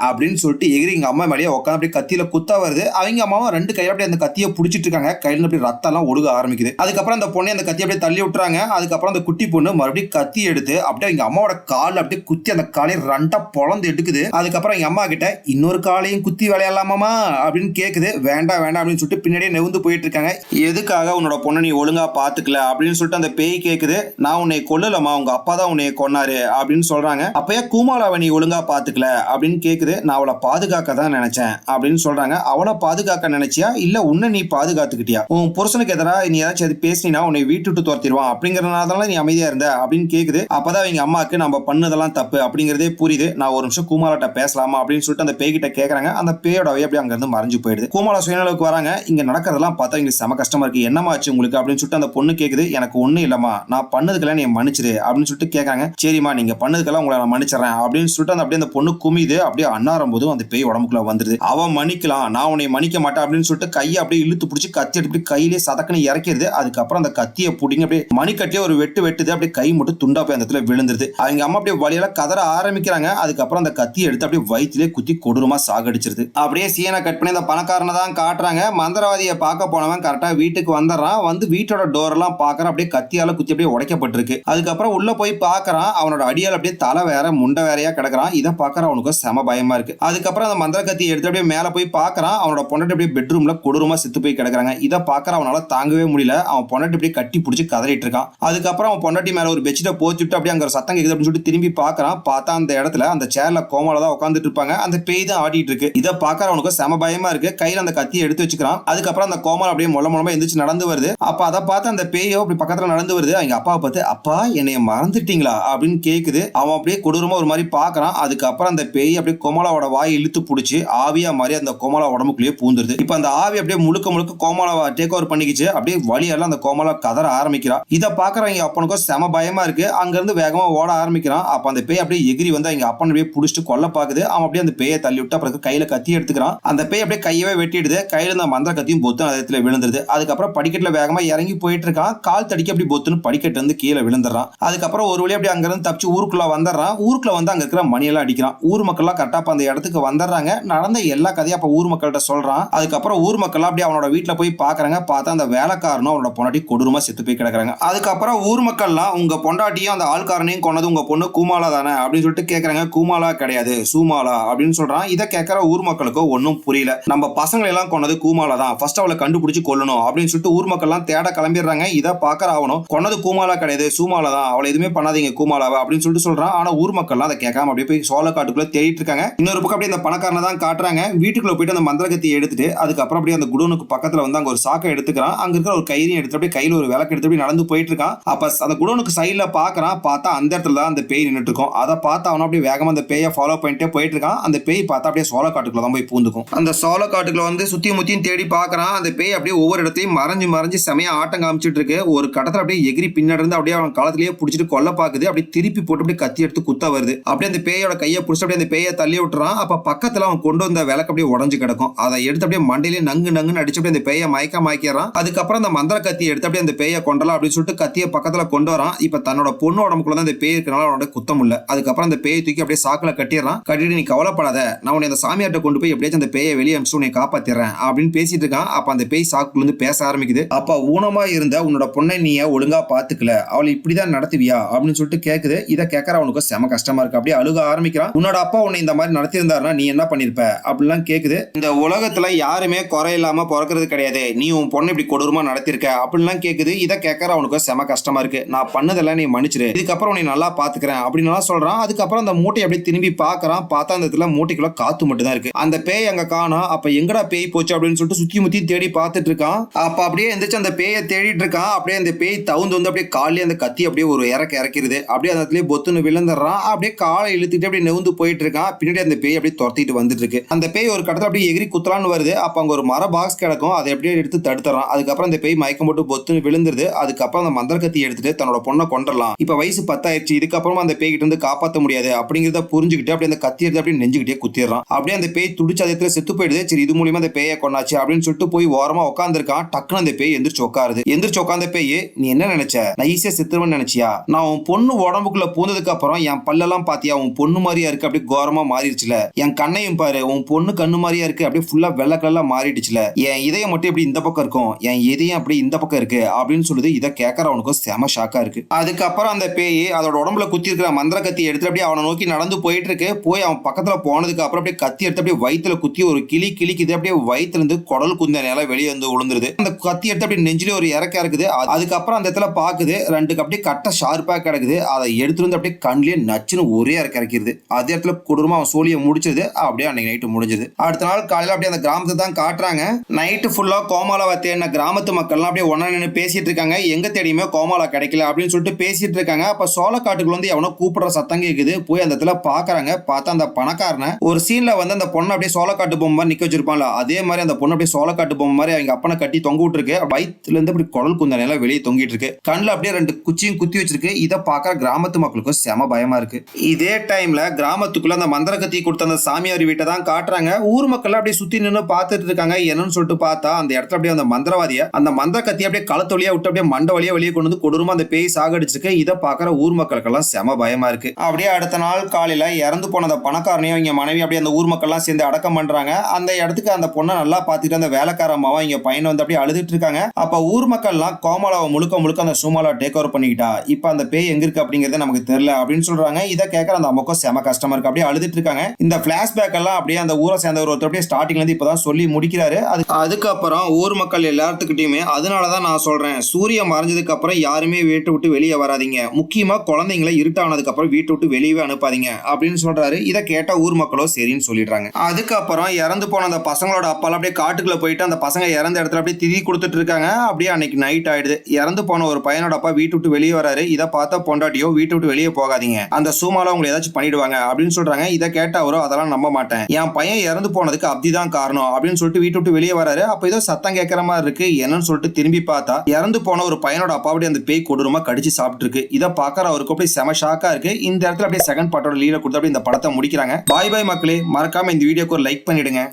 அப்படின்னு சொல்லிட்டு எகிரி எங்க அம்மா மேலேயே உட்காந்து அப்படியே கத்தியில குத்தா வருது. அவங்க அம்மாவும் 2 கையில அப்படியே அந்த கத்தியை புடிச்சிட்டு இருக்காங்க. கையில அப்படியே ரத்தம் எல்லாம் ஒழுக ஆரம்பிக்குது. அதுக்கப்புறம் அந்த பொண்ணை அந்த கத்தியை அப்படியே தள்ளி விட்டுறாங்க. அதுக்கப்புறம் அந்த குட்டி பொண்ணு மறுபடியும் கத்தி எடுத்து அப்படியே எங்க அம்மாவோட கால் அப்படியே குத்தி அந்த காலை 2 பொளந்து எடுக்குது. அதுக்கப்புறம் எங்க அம்மா கிட்ட இன்னொரு காலையும் குத்தி விளையாடலாமாமா அப்படின்னு கேக்குது. வேண்டாம் வேண்டாம் அப்படின்னு சொல்லிட்டு பின்னாடியே நெவுந்து போயிட்டு இருக்காங்க. எதுக்காக உன்னோட பொண்ணை நீ ஒழுங்கா பாத்துக்கல அப்படின்னு சொல்லிட்டு அந்த பேய் கேக்குது. நான் உன்னை கொல்லலமா, உங்க அப்பா தான் உன்னை கொன்னாரு அப்படின்னு சொல்றாங்க. அப்பயே கூமாலாவை நீ ஒழுங்கா பாத்துக்கல அப்படின்னு கேக்குது. நான் அவளை பாதுகாக்க தான் நினைச்சேன் அப்படின்னு சொல்றாங்க. அவளை பாதுகாக்க நினைச்சியா இல்ல உன்னை நீ பாதுகாத்துக்கிட்டியா? உன் புருஷனுக்கு எதிராக நீ ஏதாச்சும் அது பேசினா உன்னை வீட்டு விட்டு துரத்திடுவான் அப்படிங்கறதுனால நீ அமைதியா இருந்த அப்படின்னு கேக்குது. அப்பதான் அவங்க அம்மாக்கு நம்ம பண்ணதெல்லாம் தப்பு அப்படிங்கறதே புரியுது. நான் ஒரு நிமிஷம் கூமாலாட்ட பேசலாமா அப்படின்னு சொல்லிட்டு அந்த பேய்கிட்ட கேக்குறாங்க. அந்த பேயோட அப்படியே அங்க இருந்து மறைஞ்சு போயிடுது. கூமாலா சுயநலவுக்கு வராங்க. இங்க நடக்கிறதெல்லாம் பார்த்தா எங்களுக்கு செம கஷ்டமா இருக்கு, என்னமாச்சு உங்களுக்கு அப்படின்னு சொல்லிட்டு அந்த பொண்ணு கேக்குது. எனக்கு ஒண்ணு இல்லமா, நான் பண்ணதுக்கெல்லாம் நீ மன்னிச்சிரு அப்படின்னு சொல்லிட்டு கேட்காங்க. சரிமா நீங்க பண்ணதுக்கெல்லாம் உங்களை நான் மன்னிச்சிடறேன் அப்படின்னு சொல்லிட்டு அந்த அப்படியே அந்த பொண்ணு குமிது. அப்படியே அண்ணாரும் போதும் அந்த பேய் உடம்புக்குள்ள வந்துருது. அவன் மன்னிக்கலாம், நான் உன்னை மன்னிக்க மாட்டேன் அப்படின்னு சொல்லிட்டு கையை அப்படியே இழுத்து பிடிச்சி கத்தி எடுத்து கையிலே சதக்கன்னு இறக்கிறது. அதுக்கப்புறம் அந்த கத்தியை பிடிங்க அப்படியே மணிக்கட்டியே ஒரு வெட்டுது. அப்படியே கை மட்டும் துண்டா போய் அந்த இடத்துல விழுந்துருது. அவங்க அம்மா அப்படியே வழியால கதற ஆரம்பிக்கிறாங்க. அதுக்கப்புறம் அந்த கத்தியை எடுத்து அப்படியே வயிற்றிலே குத்தி கொடூரமா சாகடிச்சிருது. அப்படியே சீனை கட் பண்ணி அந்த பணக்காரனை தான் காட்டுறாங்க. மந்திரவாதியை பார்க்க போனவன் கரெக்டா வீட்டுக்கு வந்துடுறான். வந்து வீட்டோட டோர் எல்லாம் பாக்குறான். அப்படியே கத்தியால குத்தி அப்படியே உடைக்கப்பட்டிருக்கு. அதுக்கப்புறம் உள்ள போய் பாக்குறான். அவனோட அடியால் அப்படியே தலை வேற முண்டை வேறையா கிடக்குறான். இதை பாக்குற அவனுக்கு செம பயமா இருக்கு. அதுக்கப்புறம் அந்த மந்திர கத்தி எடுத்து அப்படியே மேல போய் பாக்குறான். அவனோட பொண்டாட்டி அப்படியே பெட்ரூம்ல கொடூரமா செத்து போய் கிடக்குறாங்க. இதை பாக்குற அவனால தாங்கவே முடியல. அவன் பொண்டாட்டி அப்படியே கட்டி பிடிச்சி கதறிட்டு இருக்கான். அதுக்கப்புறம் அவன் பொண்டாட்டி மேல ஒரு பெட்ஷீட்டை போச்சுட்டு அப்படியே அங்க ஒரு சத்தம் கேக்குது அப்படின்னு சொல்லிட்டு திரும்பி பாக்குறான். பார்த்தா அந்த இடத்துல அந்த சேர்ல கோமால தான் உட்காந்துட்டு இருப்பாங்க. அந்த பேய் தான் ஆடிட்டு இருக்கு. இதை பாக்குற அவனுக்கு செம பயமா இருக்கு. கையில அந்த கத்தியை எடுத்து வச்சுக்கிறான். அதுக்கப்புறம் அந்த கோமால அப்படியே மூலமா எந்திரிச்சு நடந்து வருது. அப்ப அதை பார்த்து அந்த பேயோ அப்படி பக்கத்துல நடந்து வருது. அவங்க அப்பாவை பார்த்து அப்பா என்னைய மறந்துட்டீங்களா அப்படின்னு கேக்குது. அவன் அப்படியே கொடூரமா ஒரு மாதிரி பாக்குறான். அதுக்கப்புறம் அந்த பேய் அப்படியே கோமாலாவோட வாயை இழுத்து பிடிச்சி ஆவியா மாதிரி அந்த கோமாலா உடம்புக்குள்ளேயே பூந்துருது. இப்ப அந்த ஆவி அப்படியே முழுக்க கோமாலாவை டேக் ஓவர் பண்ணிக்கிச்சு. அப்படியே வழியெல்லாம் அந்த கோமாலா கதற ஆரம்பிக்கிறா. இதை பாக்குறவங்க அப்பனுக்கும் செம பயமா இருக்கு. அங்க இருந்து வேகமா ஓட ஆரம்பிக்கிறான். அப்ப அந்த பேய் அப்படியே எகிரி வந்து அவங்க அப்பன் அப்படியே புடிச்சிட்டு கொல்ல பாக்குது. அவன் அப்படியே அந்த பேயை தள்ளி விட்டு அப்புறம் கையில கத்தி எடுத்துக்கிறான். அந்த பேய் அப்படியே கையவே வெட்டிடுது. கையில இருந்த மந்திர கத்தியும் பொத்து அதத்துல விழுந்துருது. அதுக்கப்புறம் படிக்கட்டுல வேகமா இறங்கி போயிட்டு இருக்கான். கால் தடிக்க அப்படி பொத்துன்னு படிக்கட்டு வந்து கீழே விழுந்துறான். அதுக்கப்புறம் ஒரு வழி அப்படியே அங்க இருந்து தப்பிச்சு ஊருக்குள்ள வந்துடுறான். ஊருக்குள்ள வந்து அங்க இருக்கிற மணியெல்லாம் அடிக்கிறான். ஊர் மக்கள் எல்லாம் கரெக்டா அந்த இடத்துக்கு வந்துடுறாங்க. நடந்த எல்லா கதையும் அப்ப ஊர் மக்கள்கிட்ட சொல்றான். அதுக்கப்புறம் ஊர் மக்கள் அப்படியே அவனோட வீட்டுல போய் பாக்குறாங்க. பார்த்தா அந்த வேலைக்காரனும் அவனோட பொண்டாட்டி கொடூரமா செத்து போய் கிடக்குறாங்க. அதுக்கப்புறம் ஊர் மக்கள்லாம் உங்க பொண்டாட்டியும் அந்த ஆள்காரனையும் கொண்டது உங்க பொண்ணு கூமாலா தானே அப்படின்னு சொல்லிட்டு கேக்குறாங்க. கூமாலா கிடையாது சூமாலா அப்படின்னு சொல்றான். இதை கேட்கிற ஊர் மக்களுக்கு ஒன்னும் புரியல. நம்ம பசங்களை எல்லாம் கொண்டது கூமாலா தான், ஃபர்ஸ்ட் அவளை கண்டுபிடிச்சு கொல்லணும் அப்படின்னு சொல்லிட்டு ஊர் மக்கள் எல்லாம் தேட கிளம்பிடுறாங்க. இதை பாக்குற அவனும் கொண்டது கூமாலா கிடையாது சூமாலா தான், அவளை எதுவுமே பண்ணாதீங்க கூமாலாவை அப்படின்னு சொல்லிட்டு சொல்றான். ஆனா ஊர் மக்கள்லாம் அதை கேட்காம அப்படியே போய் சோழ காட்டுக்குள்ள தேடிட்டு இருக்காங்க. இன்னொரு பக்கம் அப்படியே அந்த பணக்காரனை தான் காட்டுறாங்க. வீட்டுக்குள்ள போயிட்டு அந்த மந்திரகத்தியை எடுத்துட்டு அதுக்கப்புறம் அப்படியே அந்த குடோனுக்கு பக்கத்துல வந்து அங்க ஒரு சாக்கை எடுத்துக்கிறான். அங்க இருக்கிற ஒரு கயிறையும் எடுத்து அப்படியே கையில ஒரு விளக்கு எடுத்து அப்படியே நடந்து போயிட்டு இருக்கான். அப்ப அந்த குடோனுக்கு சைட்ல பாக்குறான். பார்த்தா அந்த இடத்துல தான் அந்த பேய் நின்னுட்டு இருக்கும். அதை பார்த்து அவன் அப்படியே வேகமா அந்த பேயை ஃபாலோ பண்ணிட்டே போயிட்டு இருக்கான். அந்த பேய் பார்த்தா அப்படியே சோழ காட்டுக்குள்ள தான் போய் பூந்துக்கும். அந்த சோழ காட்டுக்குள்ள வந்து சுத்தி முத்தியும் தேடி பாக்குறான். அந்த பேய் அப்படியே ஒவ்வொரு இடத்தையும் மறைஞ்சு செமையா ஆட்டம் காமிச்சிட்டு இருக்கு. ஒரு கடத்துல அப்படியே எகிரி பின்னாடி இருந்து அப்படியே அவன் காலத்திலேயே பிடிச்சிட்டு கொல்ல பாக்குது. அப்படியே திருப்பி போட்டு அப்படியே கத்தி எடுத்து குத்த வருது. அப்படியே அந்த பேயோட கையை பிடிச்சி அப்படியே அந்த பேயை தள்ளி விட்டுறான். அப்ப பக்கத்துல அவன் கொண்டு வந்த விளக்கு அப்படியே உடஞ்சு கிடக்கும். அதை எடுத்து அப்படியே மண்டையிலே நங்குன்னு அடிச்சு அப்படியே அந்த பேயை மயக்கிறான். அதுக்கப்புறம் அந்த மந்திர கத்தி எடுத்து அப்படியே அந்த பேயை கொண்டலாம் அப்படின்னு சொல்லிட்டு கத்தியை பக்கத்துல கொண்டு வரான். இப்ப தன்னோட பொண்ணு உடம்புக்குள்ள தான் அந்த பேய் இருக்கனால அவனோட குத்தம் இல்ல. அதுக்கப்புறம் அந்த பேயை தூக்கி அப்படியே சாக்குல கட்டிடுறான். கட்டிட்டு நீ கவலைப்படாத, நான் உன்னை அந்த சாமியார்ட்ட கொண்டு போய் எப்படியாச்சும் அந்த பேயை வெளியே அனுப்பிச்சு உன்னை காப்பாத்திடுறேன் அப்படின்னு பேசிட்டு இருக்கான். அப்ப அந்த பேய் சாக்குல இருந்து பேச ஆரம்பிக்குது. அப்ப ஊனமா இருந்த உன்னோட பொண்ணை நீ ஒழுங்கா பாத்துக்கல, அவளை இப்படிதான் நடத்துவியா அப்படின்னு சொல்லிட்டு கேக்குது. இதை கேட்கற அவனுக்கு செம கஷ்டமா இருக்கு. அப்படியே அழுக ஆரம்பிக்கிறான். உன்னோட அப்பா உன்னை இந்த மாதிரி நடத்திருந்தாருன்னா நீ என்ன பண்ணிருப்ப அப்படிலாம் கேக்குது. இந்த உலகத்துல யாருமே குறை இல்லாம பிறக்கிறது கிடையாது, நீ உன் பொண்ணை இப்படி கொடூரமா நடத்திருக்க அப்படிலாம் கேக்குது. இதை கேட்கற அவனுக்கு செம கஷ்டமா இருக்கு. நான் பண்ணதெல்லாம் நீ மன்னிச்சிரு, இதுக்கப்புறம் நீ நல்லா பாத்துக்கிறேன் அப்படின்னு சொல்றான். அதுக்கப்புறம் அந்த மூட்டை அப்படியே திரும்பி பாக்குறான். பார்த்தா அந்த இடத்துல மூட்டைக்குள்ள காத்து மட்டும் தான் இருக்கு. அந்த பேய் அங்க காணோம். அப்ப எங்கடா பேய் போச்சு அப்படின்னு சொல்லிட்டு சுத்தி முத்தி தேடி பார்த்துட்டு இருக்கான். அப்ப அப்படியே எந்திரிச்சு அந்த பேயை தேடிட்டு இருக்கான். அப்படியே அந்த பேய் தவுந்து வந்து அப்படியே காலையில அந்த கத்தி அப்படியே ஒரு இறக்கிறது. அப்படியே அந்த இடத்துல பொத்துன்னு விழுந்துடுறான். அப்படியே காலை இழுத்துட்டு அப்படியே நெவுந்து போயிட்டு இருக்கான். பின்னாடி அந்த பேய் அப்படியே துரத்திட்டு வந்துட்டு இருக்கு. அந்த பேய் ஒரு கடத்துல அப்படியே எகிரி குத்தலான்னு வருது. அப்ப அங்க ஒரு மர பாக்ஸ் கிடக்கும். அதை அப்படியே எடுத்து தடுத்துறான். அதுக்கப்புறம் அந்த பேய் மயக்கம் போட்டு பொத்துன்னு விழுந்துருது. அதுக்கப்புறம் அந்த மந்திர கத்தி எடுத்துட்டு தன்னோட பொண்ணை கொண்டலாம். இப்ப வயசு 10 ஆயிடுச்சு, இதுக்கப்புறமா அந்த பேய்கிட்ட இருந்து காப்பாற்ற முடியாது அப்படிங்கிறத புரிஞ்சுக்கிட்டு அப்படியே அந்த கத்தி எடுத்து அப்படியே நெஞ்சுக்கிட்டே குத்திடுறான். அப்படியே அந்த பேய் துடிச்சு அதே செத்து போயிடுது. சரி இது மூலியமா அந்த பேயை கொண்டாச்சு அப்படின்னு சொல்லிட்டு போய் ஓரமா உட்காந்துருக்கான். டக்குன்னு அந்த பேய் எந்திரிச்சு உட்காருது. எந்திரிச்சு உட்காந்த பேய் நீ என்ன நினைச்ச, நான் ஈஸியா செத்துருவேன்னு நினைச்சியா? நான் உன் பொண்ணு உடம்புக்குள்ள பூந்ததுக்கு அப்புறம் என் பல்லெல்லாம் பாத்தியா உன் பொண்ணு மாதிரியா இருக்கு, அப்படியே கோரமா மாறி மாறிடுச்சுல, என் கண்ணையும் பாரு, உன் பொண்ணு கண்ணு மாதிரியா இருக்கு, அப்படியே ஃபுல்லா வெள்ளை கலர்ல மாறிடுச்சுல, என் இதயம் மட்டும் எப்படி இந்த பக்கம் இருக்கும், என் இதயம் அப்படி இந்த பக்கம் இருக்கு அப்படின்னு சொல்லுது. இதை கேட்கறவனுக்கும் செம ஷாக்கா இருக்கு. அதுக்கப்புறம் அந்த பேய் அதோட உடம்புல குத்தி இருக்கிற மந்திர கத்தி எடுத்து அப்படியே அவனை நோக்கி நடந்து போயிட்டு இருக்கு. போய் அவன் பக்கத்துல போனதுக்கு அப்புறம் அப்படியே கத்தி எடுத்து அப்படியே வயிற்றுல குத்தி ஒரு கிளிக்குது. அப்படியே வயிற்றுல இருந்து குடல் குந்த நிலை வெளியே வந்து விழுந்துருது. அந்த கத்தி எடுத்து அப்படியே நெஞ்சிலே ஒரு இறக்க இருக்குது. அதுக்கப்புறம் அந்த இடத்துல பாக்குது, ரெண்டு அப்படியே கட்ட ஷார்ப்பா கிடக்குது. அதை எடுத்துட்டு வந்து அப்படியே கண்ணிலே நச்சுன்னு ஒரே இறக்கிறது. அதே இடத்துல கொடூரமா அவன் சோழியை முடிச்சது. அப்படியே அன்னைக்கு நைட்டு முடிஞ்சது. அடுத்த நாள் காலையில அப்படியே அந்த கிராமத்தை தான் காட்டுறாங்க. நைட்டு ஃபுல்லா கோமாளாவை தேடின கிராமத்து மக்கள்லாம் அப்படியே ஒன்னா நின்று பேசிட்டு இருக்காங்க. எங்க தேடியுமே கோமாளா கிடைக்கல அப்படின்னு சொல்லிட்டு பேசிட்டு இருக்காங்க. அப்ப சோளக்காட்டுக்குள்ள வந்து எவனோ கூப்பிடுற சத்தம் கேக்குது. போய் அந்த இடத்துல பாக்குறாங்க. பார்த்தா அந்த பணக்காரனை ஒரு சீன்ல வந்து அந்த பொண்ணை அப்படியே சோளக்காட்டு பொம்மை நிக்க வச்சிருப்பான்ல, அதே மாதிரி அந்த பொண்ணு அப்படியே சோளக்காட்டு பொம்மை மாதிரி அவங்க அப்பனை கட்டி தொங்க விட்டுருக்கு. வயிற்றுல இருந்து அப்படி குடல் குந்த நிலை வெளியே தொங்கிட்டு இருக்கு. கண்ணுல அப்படியே ரெண்டு குச்சியும் குத்தி வச்சிருக்கு. இதை பாக்குற கிராமத்து மக்களுக்கும் செம பயமா இருக்கு. இதே டைம்ல கிராமத்துக்குள்ள அந்த மந்திர கத்தி கொடுத்த அந்த சாமியார் வீட்டை தான் காட்டுறாங்க. ஊர் மக்கள் அப்படியே சுத்தி நின்று பார்த்துட்டு இருக்காங்க. என்னன்னு சொல்லிட்டு பார்த்தா அந்த இடத்துல அப்படியே அந்த மந்திரவாதிய அந்த மந்திர கத்தி அப்படியே களத்து வழியா விட்டு அப்படியே மண்டை வழியா வெளியே கொண்டு வந்து கொடூரமா அந்த பேய் சாகடிச்சிருக்கு. இதை பாக்குற ஊர் மக்களுக்கெல்லாம் செம பயமா இருக்கு. அப்படியே அடுத்த நாள் காலையில இறந்து போன அந்த பணக்காரனையும் இங்க மனைவி அப்படியே அந்த ஊர் மக்கள் எல்லாம் சேர்ந்து அடக்கம் பண்றாங்க. அந்த இடத்துக்கு அந்த பொண்ணை நல்லா பாத்துட்டு அந்த வேலைக்கார அம்மாவா இங்க பையன் வந்து அப்படியே அழுதுட்டு இருக்காங்க. அப்ப ஊர் மக்கள் எல்லாம் கோமாளாவை முழுக்க அந்த சுமாலா டேக் ஓவர் பண்ணிக்கிட்டா. இப்ப அந்த பேய் எங்க இருக்கு அப்படிங்கறது நமக்கு தெரியல அப்படின்னு சொல்றாங்க. இதை கேட்கற அந்த அம்மாக்கும் செம கஷ்டமா இருக்கு. அப்படியே அழுதுட்டு இருக்காங்க. இந்த பிளாஷ்பேக் எல்லாம் அப்படியே அந்த ஊரை சேர்ந்த ஒருத்தர் அப்படியே ஸ்டார்டிங்ல இருந்து இப்பதான் சொல்லி முடிக்கிறாரு. அதுக்கப்புறம் ஊர் மக்கள் எல்லாத்துக்கிட்டையுமே அதனாலதான் நான் சொல்றேன், சூரியன் மறைஞ்சதுக்கு அப்புறம் யாருமே வீட்டை விட்டு வெளியே வராதீங்க, முக்கியமா குழந்தைங்களை இருட்டானதுக்கு அப்புறம் வீட்டை விட்டு வெளியே அனுப்பாதீங்க அப்படின்னு சொல்றாரு. இதை கேட்ட ஊர் மக்களோ சரின்னு சொல்லிடுறாங்க. அதுக்கப்புறம் இறந்து போன அந்த பசங்களோட அப்பால அப்படியே காட்டுக்குள்ள போயிட்டு அந்த பசங்க இறந்த இடத்துல அப்படியே திதி கொடுத்துட்டு இருக்காங்க. அப்படியே அன்னைக்கு நைட் ஆயிடுது. இறந்து போன ஒரு பையனோட அப்பா வீட்டு விட்டு வெளியே வராரு. இதை பார்த்தா பொண்டாட்டியோ வீட்டை விட்டு வெளியே போகாதீங்க, அந்த சூமால உங்களை ஏதாச்சும் பண்ணிடுவாங்க அப்படின்னு சொல்றாங்க. இதை கேட்ட அவரோ அதெல்லாம் நம்ப மாட்டேன், என் பையன் இறந்து போனதுக்கு அப்படிதான் காரணம் அப்படின்னு சொல்லிட்டு வீட்டு விட்டு வெளியே வராரு. அப்ப ஏதோ சத்தம் கேட்கற மாதிரி இருக்கு. என்னன்னு சொல்லிட்டு திரும்பி பார்த்தா இறந்து போன ஒரு பையனோட அப்பாவுடைய அந்த பேய் கொடூரமா கடிச்சு சாப்பிட்டு இருக்கு. இதை பாக்குற அவருக்கு அப்படியே செம ஷாக்கா இருக்கு. இந்த இடத்துல அப்படியே செகண்ட் பார்ட்டோட லீட கொடுத்து அப்படியே இந்த படத்தை முடிக்கிறாங்க. பாய் பாய் மக்களே, மறக்காம இந்த வீடியோக்கு ஒரு லைக் பண்ணிடுங்க.